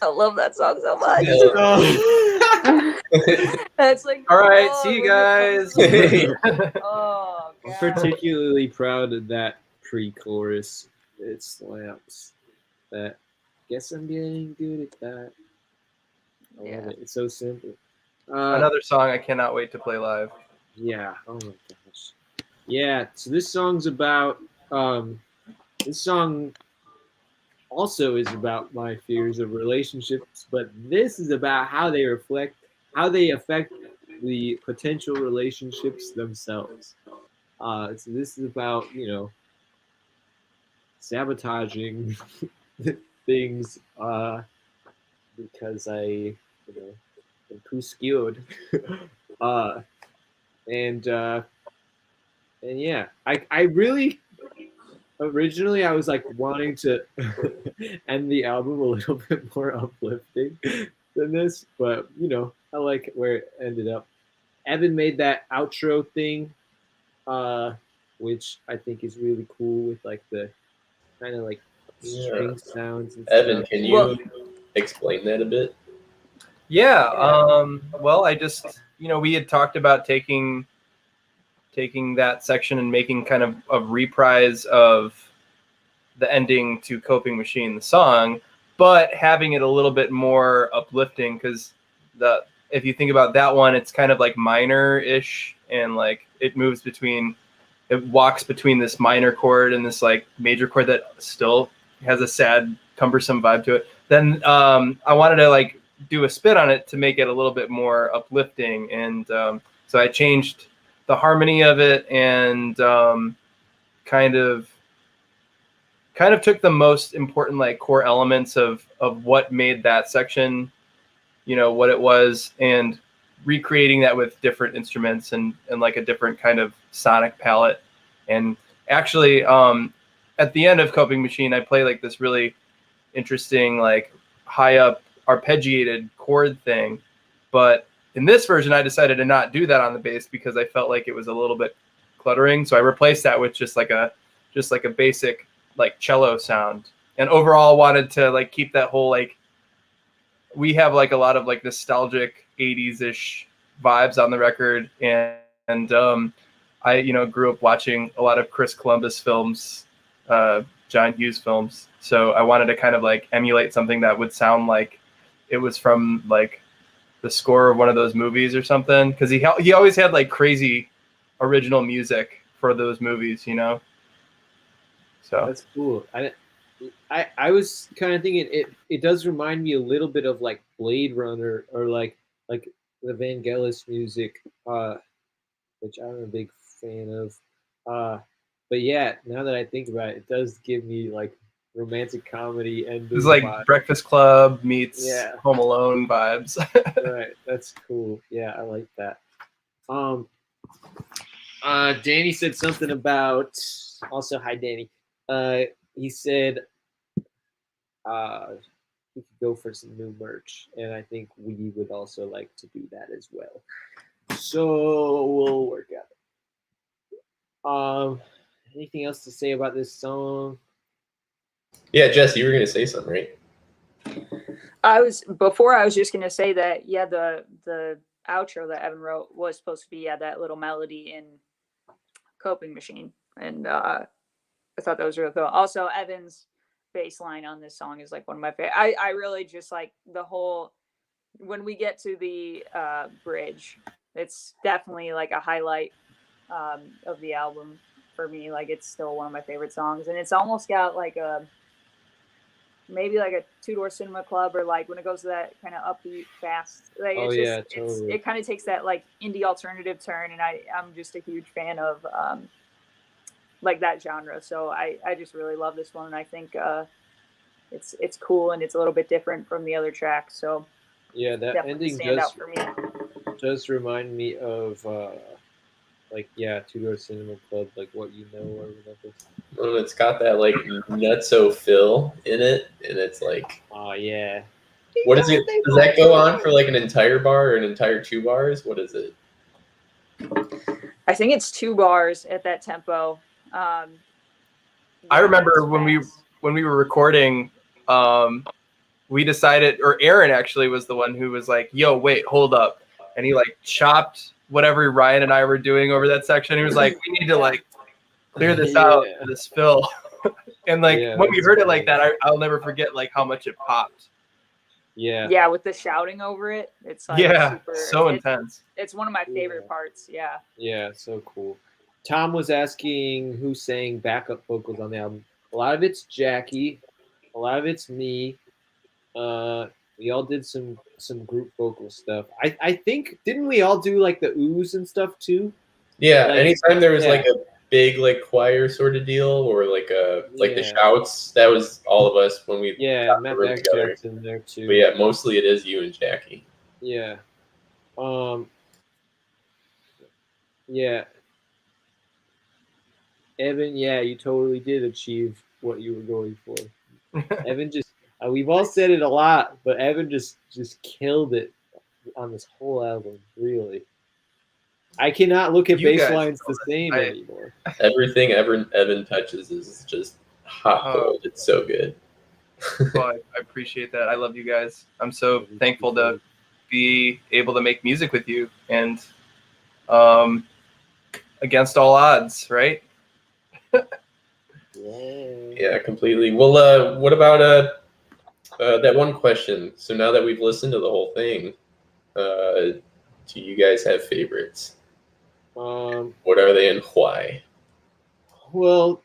I love that song so much. That's like, All right, oh, see you when guys. it comes to- oh, I'm God. particularly proud of that pre-chorus. It slaps. That guess I'm getting good at that. I love Yeah. it. It's so simple. Another song I cannot wait to play live. Yeah. Oh my gosh. Yeah. So this song's about. This song also is about my fears of relationships, but this is about how they affect the potential relationships themselves. So this is about sabotaging things because I am too skilled. And yeah, I really originally I was like wanting to end the album a little bit more uplifting than this, but I like where it ended up. Evan made that outro thing, which I think is really cool with like the kind of like string sounds and Evan, stuff. can you explain that a bit? Yeah. Well, I just, we had talked about taking that section and making kind of a reprise of the ending to Coping Machine, the song, but having it a little bit more uplifting, because if you think about that one, it's kind of like minor-ish, and like it walks between this minor chord and this like major chord that still has a sad, cumbersome vibe to it. Then I wanted to like do a spin on it to make it a little bit more uplifting, and so I changed the harmony of it, and kind of took the most important like core elements of what made that section, what it was, and recreating that with different instruments and like a different kind of sonic palette. And actually, at the end of Coping Machine, I play like this really interesting, like high up arpeggiated chord thing. But in this version, I decided to not do that on the bass because I felt like it was a little bit cluttering. So I replaced that with just like a basic like cello sound, and overall wanted to like keep that whole like, we have like a lot of like nostalgic 80s-ish vibes on the record, and I grew up watching a lot of Chris Columbus films, John Hughes films, so I wanted to kind of like emulate something that would sound like it was from like the score of one of those movies or something, because he always had like crazy original music for those movies, So That's cool. I was kind of thinking it does remind me a little bit of like Blade Runner, or like the Vangelis music, which I'm a big fan of. But yeah, now that I think about it, it does give me like romantic comedy and it's like vibe. Breakfast Club meets Yeah. Home Alone vibes. Right, that's cool. Yeah, I like that. Danny said something about, also hi Danny. He said we could go for some new merch, and I think we would also like to do that as well. So we'll work out. Anything else to say about this song? Yeah, Jess, you were gonna say something, right? I was just gonna say that the outro that Evan wrote was supposed to be that little melody in Coping Machine, and I thought that was really cool. Also, Evan's bass line on this song is like one of my favorite. I really just like the whole, when we get to the bridge, it's definitely like a highlight of the album for me. Like it's still one of my favorite songs, and it's almost got like maybe like a Two Door Cinema Club, or like when it goes to that kind of upbeat, fast. Like Totally. It kind of takes that like indie alternative turn, and I'm just a huge fan of like that genre. So I just really love this one, and I think it's cool, and it's a little bit different from the other tracks. So yeah, that definitely ending stand out for me. does remind me of like Two Door Cinema Club, like What You Know or whatever. Well, it's got that like nutso fill in it, and it's like, Oh yeah. what is it? Does that go on for like an entire bar or an entire 2 bars? What is it? I think it's 2 bars at that tempo. I remember when we were recording, we decided, or Aaron actually was the one who was like, "Yo, wait, hold up," and he like chopped whatever Ryan and I were doing over that section. He was like, "We need to like clear this out, this fill." And like when we heard it like that, I'll never forget like how much it popped. Yeah, with the shouting over it, it's like so intense. It's one of my favorite parts. Yeah, so cool. Tom was asking who sang backup vocals on the album. A lot of it's Jackie, a lot of it's me. We all did some group vocal stuff. I think, didn't we all do like the oohs and stuff too? Yeah, like, anytime there was like a big like choir sort of deal, or like the shouts, that was all of us when we got Matt the room together. Jack's in there too. But yeah, mostly it is you and Jackie. Yeah. Yeah. Evan, you totally did achieve what you were going for. Evan just, we've all said it a lot, but Evan just killed it on this whole album, really. I cannot look at You bass guys lines the know it. same I- anymore. Everything Evan touches is just hot Oh. gold. It's so good. Well, I appreciate that. I love you guys. I'm so thankful to be able to make music with you, and against all odds, right? Yeah, completely. Well, what about that one question? So now that we've listened to the whole thing, do you guys have favorites? What are they and why? Well,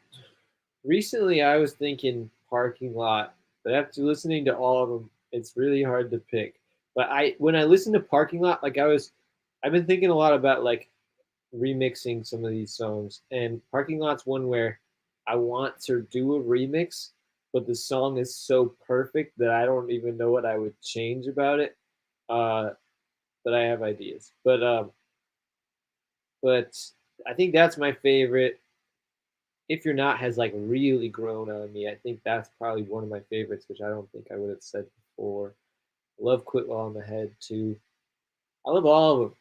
recently I was thinking Parking Lot, but after listening to all of them, it's really hard to pick. But when I listened to Parking Lot, like I've been thinking a lot about like remixing some of these songs, and Parking Lot's one where I want to do a remix, but the song is so perfect that I don't even know what I would change about it. But I have ideas. But I think that's my favorite. If You're Not has like really grown on me. I think that's probably one of my favorites, which I don't think I would have said before. I love Quit While I'm Ahead too. I love all of them.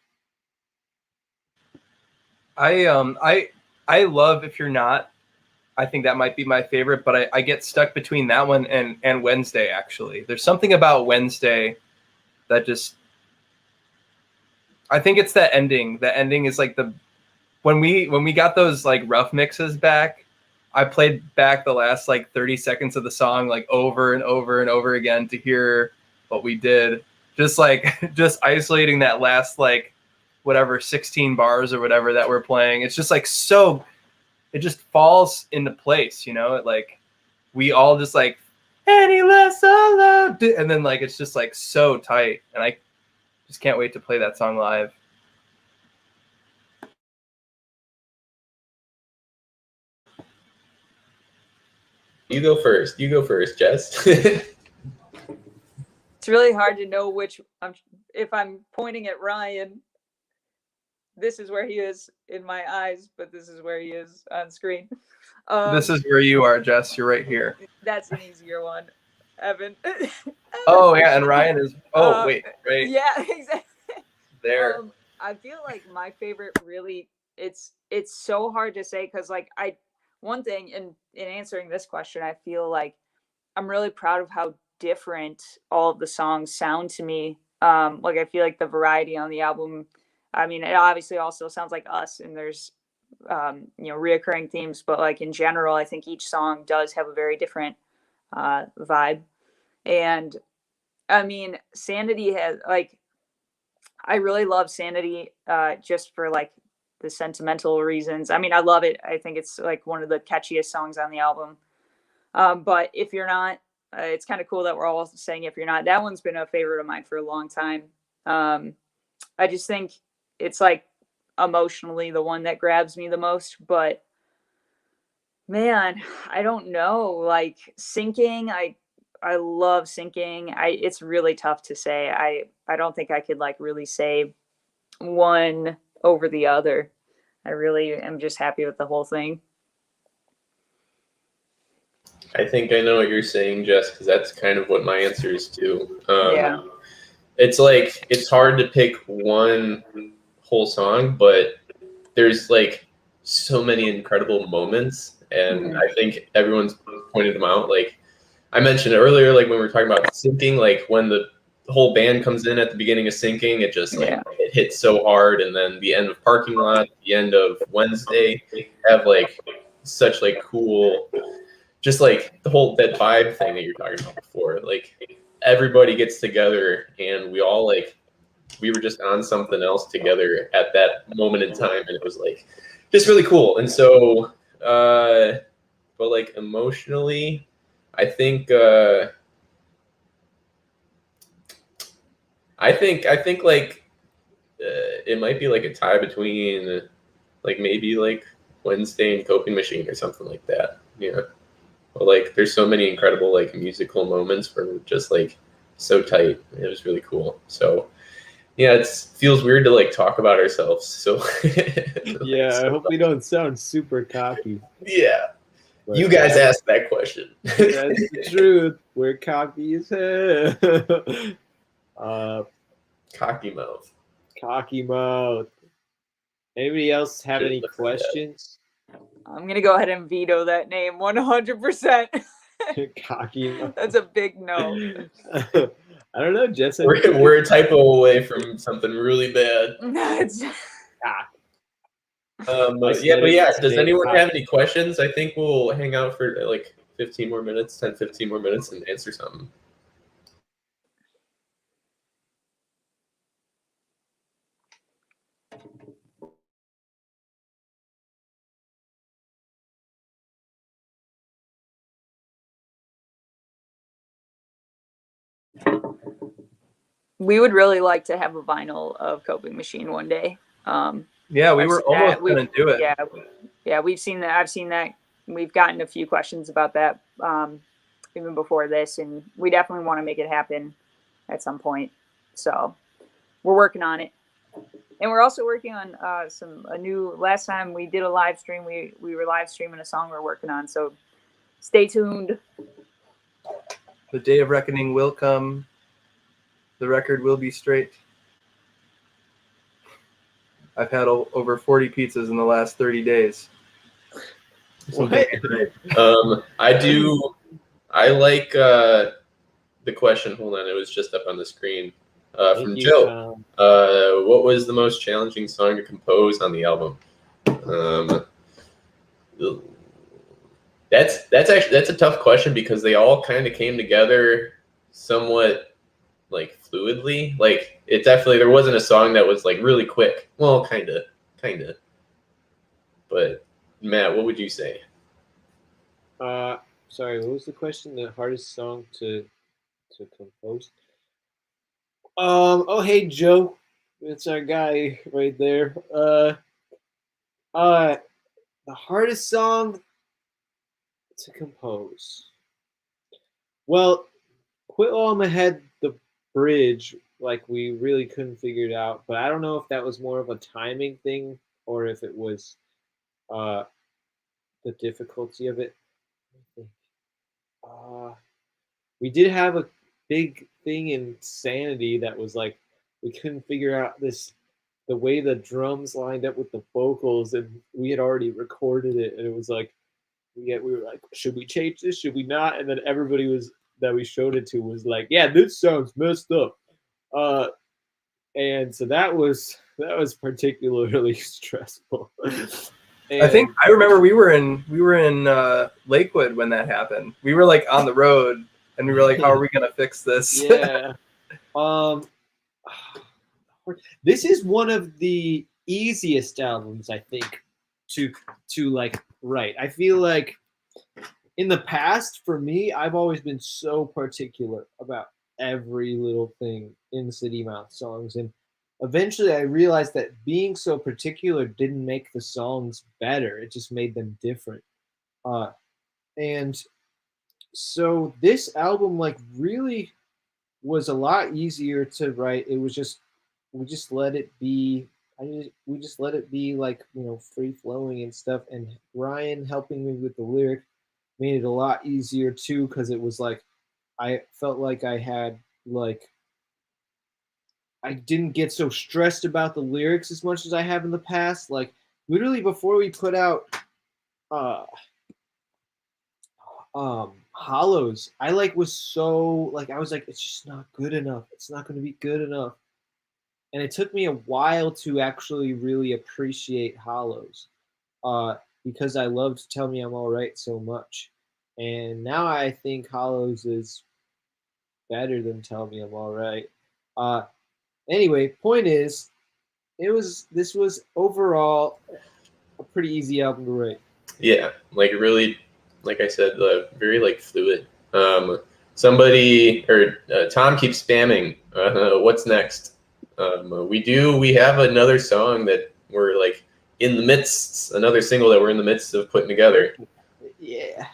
I love If You're Not. I think that might be my favorite, but I get stuck between that one and Wednesday. Actually, there's something about Wednesday that just, I think it's that ending. The ending is like when we got those like rough mixes back, I played back the last like 30 seconds of the song like over and over and over again to hear what we did. Just like just isolating that last like whatever 16 bars or whatever that we're playing. It's just like so, it just falls into place, you know? It like we all just like any less alone, and then like it's just like so tight, and I just can't wait to play that song live. You go first. You go first, Jess. It's really hard to know which. If I'm pointing at Ryan, this is where he is in my eyes, but this is where he is on screen. This is where you are, Jess. You're right here. That's an easier one, Evan. Oh yeah, and Ryan is. Oh wait, right Yeah, exactly. there. I feel like my favorite really, it's so hard to say because like one thing in answering this question, I feel like I'm really proud of how different all of the songs sound to me. Like I feel like the variety on the album, I mean, it obviously also sounds like us, and there's reoccurring themes, but like in general, I think each song does have a very different vibe. And I mean, Sanity has like, I really love Sanity just for like the sentimental reasons. I mean, I love it. I think it's like one of the catchiest songs on the album. But If You're Not, it's kind of cool that we're all saying If You're Not. That one's been a favorite of mine for a long time. I just think it's like emotionally the one that grabs me the most. But man, I don't know. Like Sinking, I love Sinking. It's really tough to say. I don't think I could like really say one over the other. I really am just happy with the whole thing. I think I know what you're saying, Jess, because that's kind of what my answer is too. Yeah. It's like it's hard to pick one whole song, but there's like so many incredible moments, and I think everyone's pointed them out. Like I mentioned earlier, like when we were talking about Sinking, like when the whole band comes in at the beginning of Sinking, it just like it hits so hard, and then the end of Parking Lot, the end of Wednesday have like such like cool, just like the whole that vibe thing that you're talking about before. Like everybody gets together, and we all like we were just on something else together at that moment in time, and it was like just really cool. And so, but like emotionally, I think like it might be like a tie between like maybe like Wednesday and Coping Machine or something like that. Yeah. But like there's so many incredible like musical moments where we're just like so tight. It was really cool. So yeah, it feels weird to like talk about ourselves. So Yeah, I hope we don't sound super cocky. yeah. But You guys asked that question. that's the truth. We're cocky as hell. Cocky mouth. Cocky mouth. Anybody else have any Look for that. questions? I'm gonna go ahead and veto that name 100%. Cocky. That's a big no. I don't know, Jess. We're a typo away from something really bad. It's- Yeah. Does today, anyone cocky. have any questions? I think we'll hang out for like 15 more minutes, 10, 15 more minutes, and answer something. we would really like to have a vinyl of Coping Machine one day. Yeah, we I've were seen that. almost going to do it. Yeah, we've seen that. I've seen that. We've gotten a few questions about that even before this, and we definitely want to make it happen at some point. So we're working on it, and we're also working on a new. Last time we did a live stream, we were live streaming a song we're working on. So stay tuned. The day of reckoning will come. The record will be straight. I've had over 40 pizzas in the last 30 days. What? I like the question. Hold on, it was just up on the screen from you, Joe. What was the most challenging song to compose on the album? That's a tough question because they all kind of came together somewhat like fluidly. Like it definitely there wasn't a song that was like really quick. Well, kind of. But Matt, what would you say? Sorry, what was the question? The hardest song to compose? Oh, hey, Joe. It's our guy right there. The hardest song to compose. Well, Quit While I'm Ahead, the bridge, like we really couldn't figure it out. But I don't know if that was more of a timing thing or if it was the difficulty of it. We did have a big thing in Sanity that was like we couldn't figure out the way the drums lined up with the vocals, and we had already recorded it, and it was like we were like, should we change this? Should we not? And then everybody that we showed it to was like, yeah, this sounds messed up. And so that was particularly stressful. And I think I remember we were in Lakewood when that happened. We were like on the road and we were like, how are we gonna fix this? Yeah. This is one of the easiest albums I think to like write. I feel like in the past for me, I've always been so particular about every little thing in City Mouth songs, and eventually I realized that being so particular didn't make the songs better. It just made them different. And so this album like really was a lot easier to write. It was just we just let it be we just let it be like, free flowing and stuff, and Ryan helping me with the lyric made it a lot easier too, because it was like I felt like I had like I didn't get so stressed about the lyrics as much as I have in the past. Like literally before we put out Hollows, I like was so like I was like, it's just not good enough. It's not going to be good enough. And it took me a while to actually really appreciate Hollows, because I loved Tell Me I'm Alright so much. And now I think Hollows is better than Tell Me I'm Alright. Anyway, point is, this was overall a pretty easy album to write. Yeah, like really, like I said, very like fluid. Somebody or Tom keeps spamming. What's next? We have another song that we're like in the midst, another single that we're in the midst of putting together. Yeah.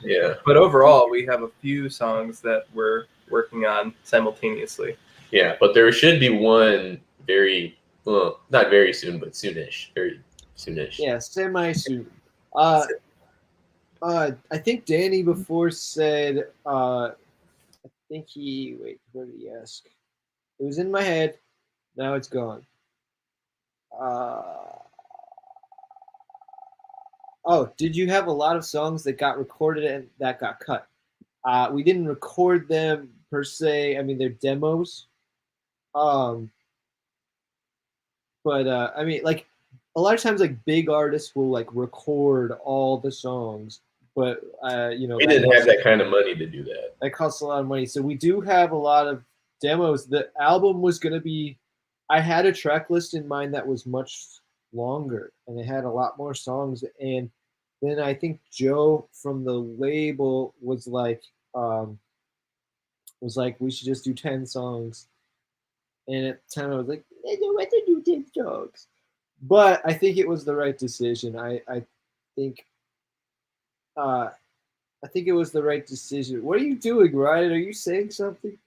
But overall, we have a few songs that we're working on simultaneously. Yeah, but there should be one not very soon, but soonish. Very soonish. Yeah, semi-soon. I think Danny before said, I think wait, what did he ask? It was in my head. Now it's gone. Oh, did you have a lot of songs that got recorded and that got cut? We didn't record them per se. I mean, they're demos. Um, but I mean, like a lot of times, like big artists will like record all the songs, but We didn't have that kind of money to do that. that costs a lot of money. So we do have a lot of demos. The album was gonna be. I had a track list in mind that was much longer, and it had a lot more songs. And then I think Joe from the label was like, we should just do 10 songs. And at the time I was like, I don't want to do 10 songs. But I think it was the right decision. I think it was the right decision. What are you doing, Ryan? Are you saying something?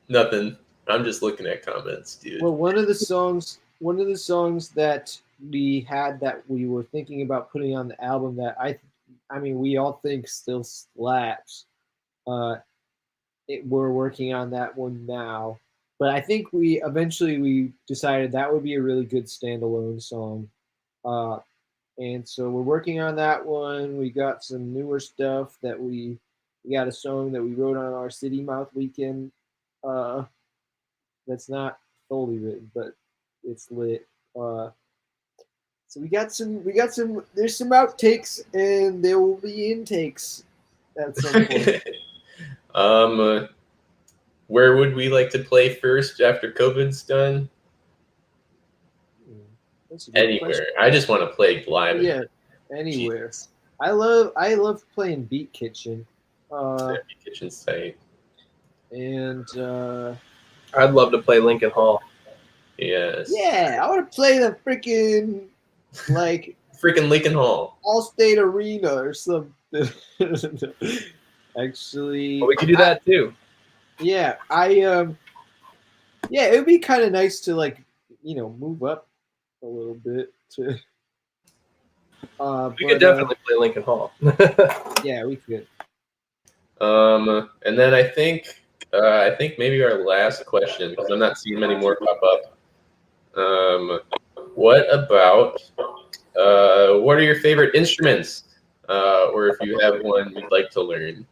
Nothing. I'm just looking at comments, dude. Well, one of the songs that we had that we were thinking about putting on the album that I mean, we all think still slaps. We're working on that one now, but I think we decided that would be a really good standalone song. And so we're working on that one. We got some newer stuff that we got a song that we wrote on our City Mouth weekend. That's not fully written, but it's lit. So we got some. There's some outtakes, and there will be intakes at some point. Where would we like to play first after COVID's done? That's a good Anywhere. question. I just want to play live. Yeah, anywhere. I love playing Beat Kitchen. Kitchen site. And I'd love to play Lincoln Hall. Yes. yeah, I want to play the freaking like Freaking Lincoln Hall. Allstate Arena or something. Actually, But we could do that too. yeah, it would be kind of nice to like move up a little bit to. We could definitely play Lincoln Hall. Yeah, we could. And then I think maybe our last question, because I'm not seeing many more pop up. What about what are your favorite instruments? Or if you have one you'd like to learn?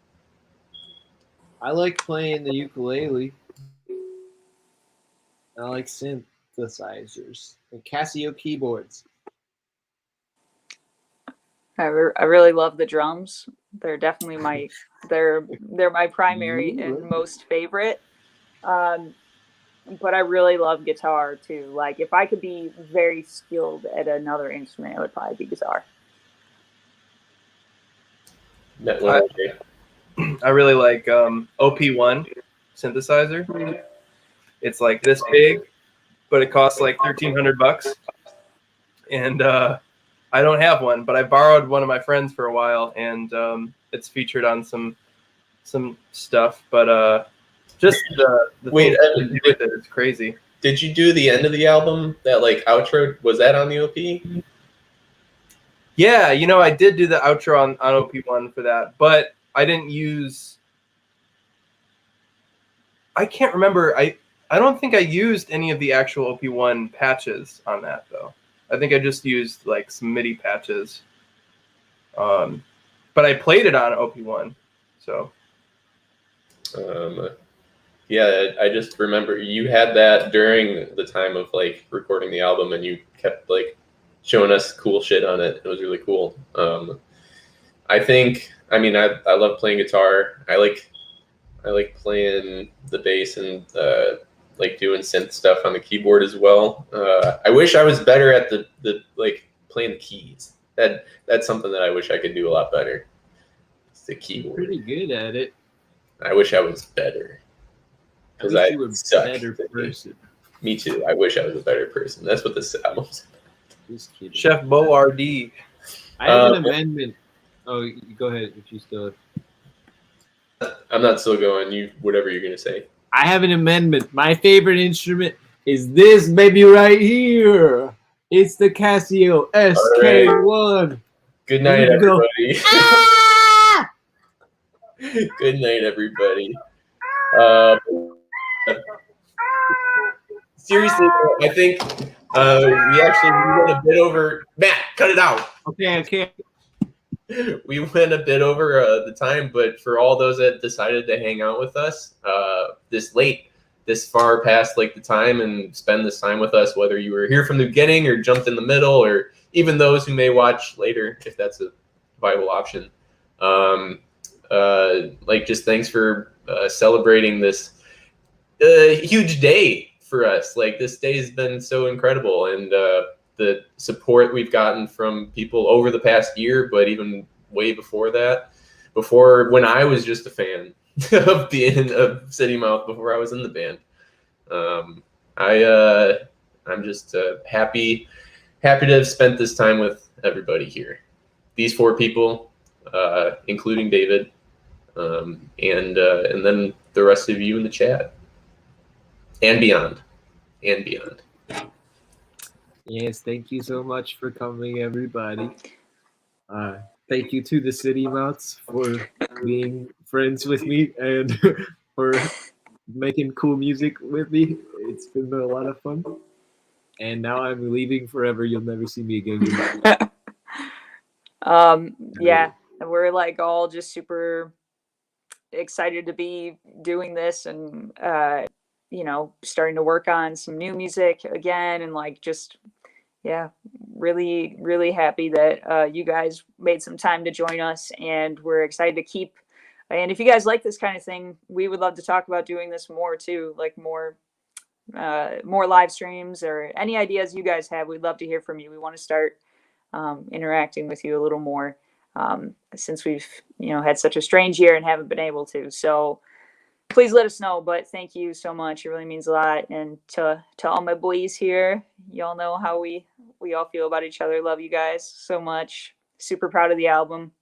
I like playing the ukulele. I like synthesizers and Casio keyboards. I really love the drums. They're definitely my they're my primary and most favorite. But I really love guitar too. Like if I could be very skilled at another instrument, it would probably be guitar. I really like OP1 synthesizer. It's like this big, but it costs like $1,300. And I don't have one, but I borrowed one of my friends for a while, and it's featured on some stuff. But just the Wait, thing to do with it is crazy. Did you do the end of the album? That like outro, was that on the OP? Yeah, I did do the outro on OP1 for that, but I didn't use. I can't remember. I don't think I used any of the actual OP1 patches on that though. I think I just used like some MIDI patches. But I played it on OP1, so. Yeah, I just remember you had that during the time of like recording the album, and you kept like showing us cool shit on it. It was really cool. I love playing guitar. I like playing the bass and like doing synth stuff on the keyboard as well. I wish I was better at the like playing the keys. That's something that I wish I could do a lot better. It's the keyboard. Pretty good at it. I wish I was better. Because I you were a suck. better person. Me too. I wish I was a better person. That's what this album's about. Just kidding. Chef Bo RD. I have an amendment. Oh, go ahead if you still. I'm not still going. You whatever you're gonna say. I have an amendment. My favorite instrument is this baby right here. It's the Casio SK1. Good night, There you go. everybody. Good night, everybody. Seriously, I think We went a bit over. Matt, cut it out. Okay. We went a bit over the time, but for all those that decided to hang out with us this far past like the time and spend this time with us, whether you were here from the beginning or jumped in the middle, or even those who may watch later, if that's a viable option. Just thanks for celebrating this huge day for us. Like, this day has been so incredible, and the support we've gotten from people over the past year, but even way before that, before when I was just a fan of City Mouth, before I was in the band. I'm just happy to have spent this time with everybody here. These 4 people, including David, and then the rest of you in the chat and beyond. Yes, thank you so much for coming, everybody. Thank you to the City Mouths for being friends with me and for making cool music with me. It's been a lot of fun. And now I'm leaving forever. You'll never see me again. Goodbye. Yeah, we're like all just super excited to be doing this and starting to work on some new music again, and like just really, really happy that you guys made some time to join us, and we're excited to keep. And if you guys like this kind of thing, we would love to talk about doing this more too, like more live streams or any ideas you guys have. We'd love to hear from you. We want to start interacting with you a little more since we've had such a strange year and haven't been able to. So please let us know. But thank you so much. It really means a lot. And to all my boys here, y'all know how we all feel about each other. Love you guys so much. Super proud of the album.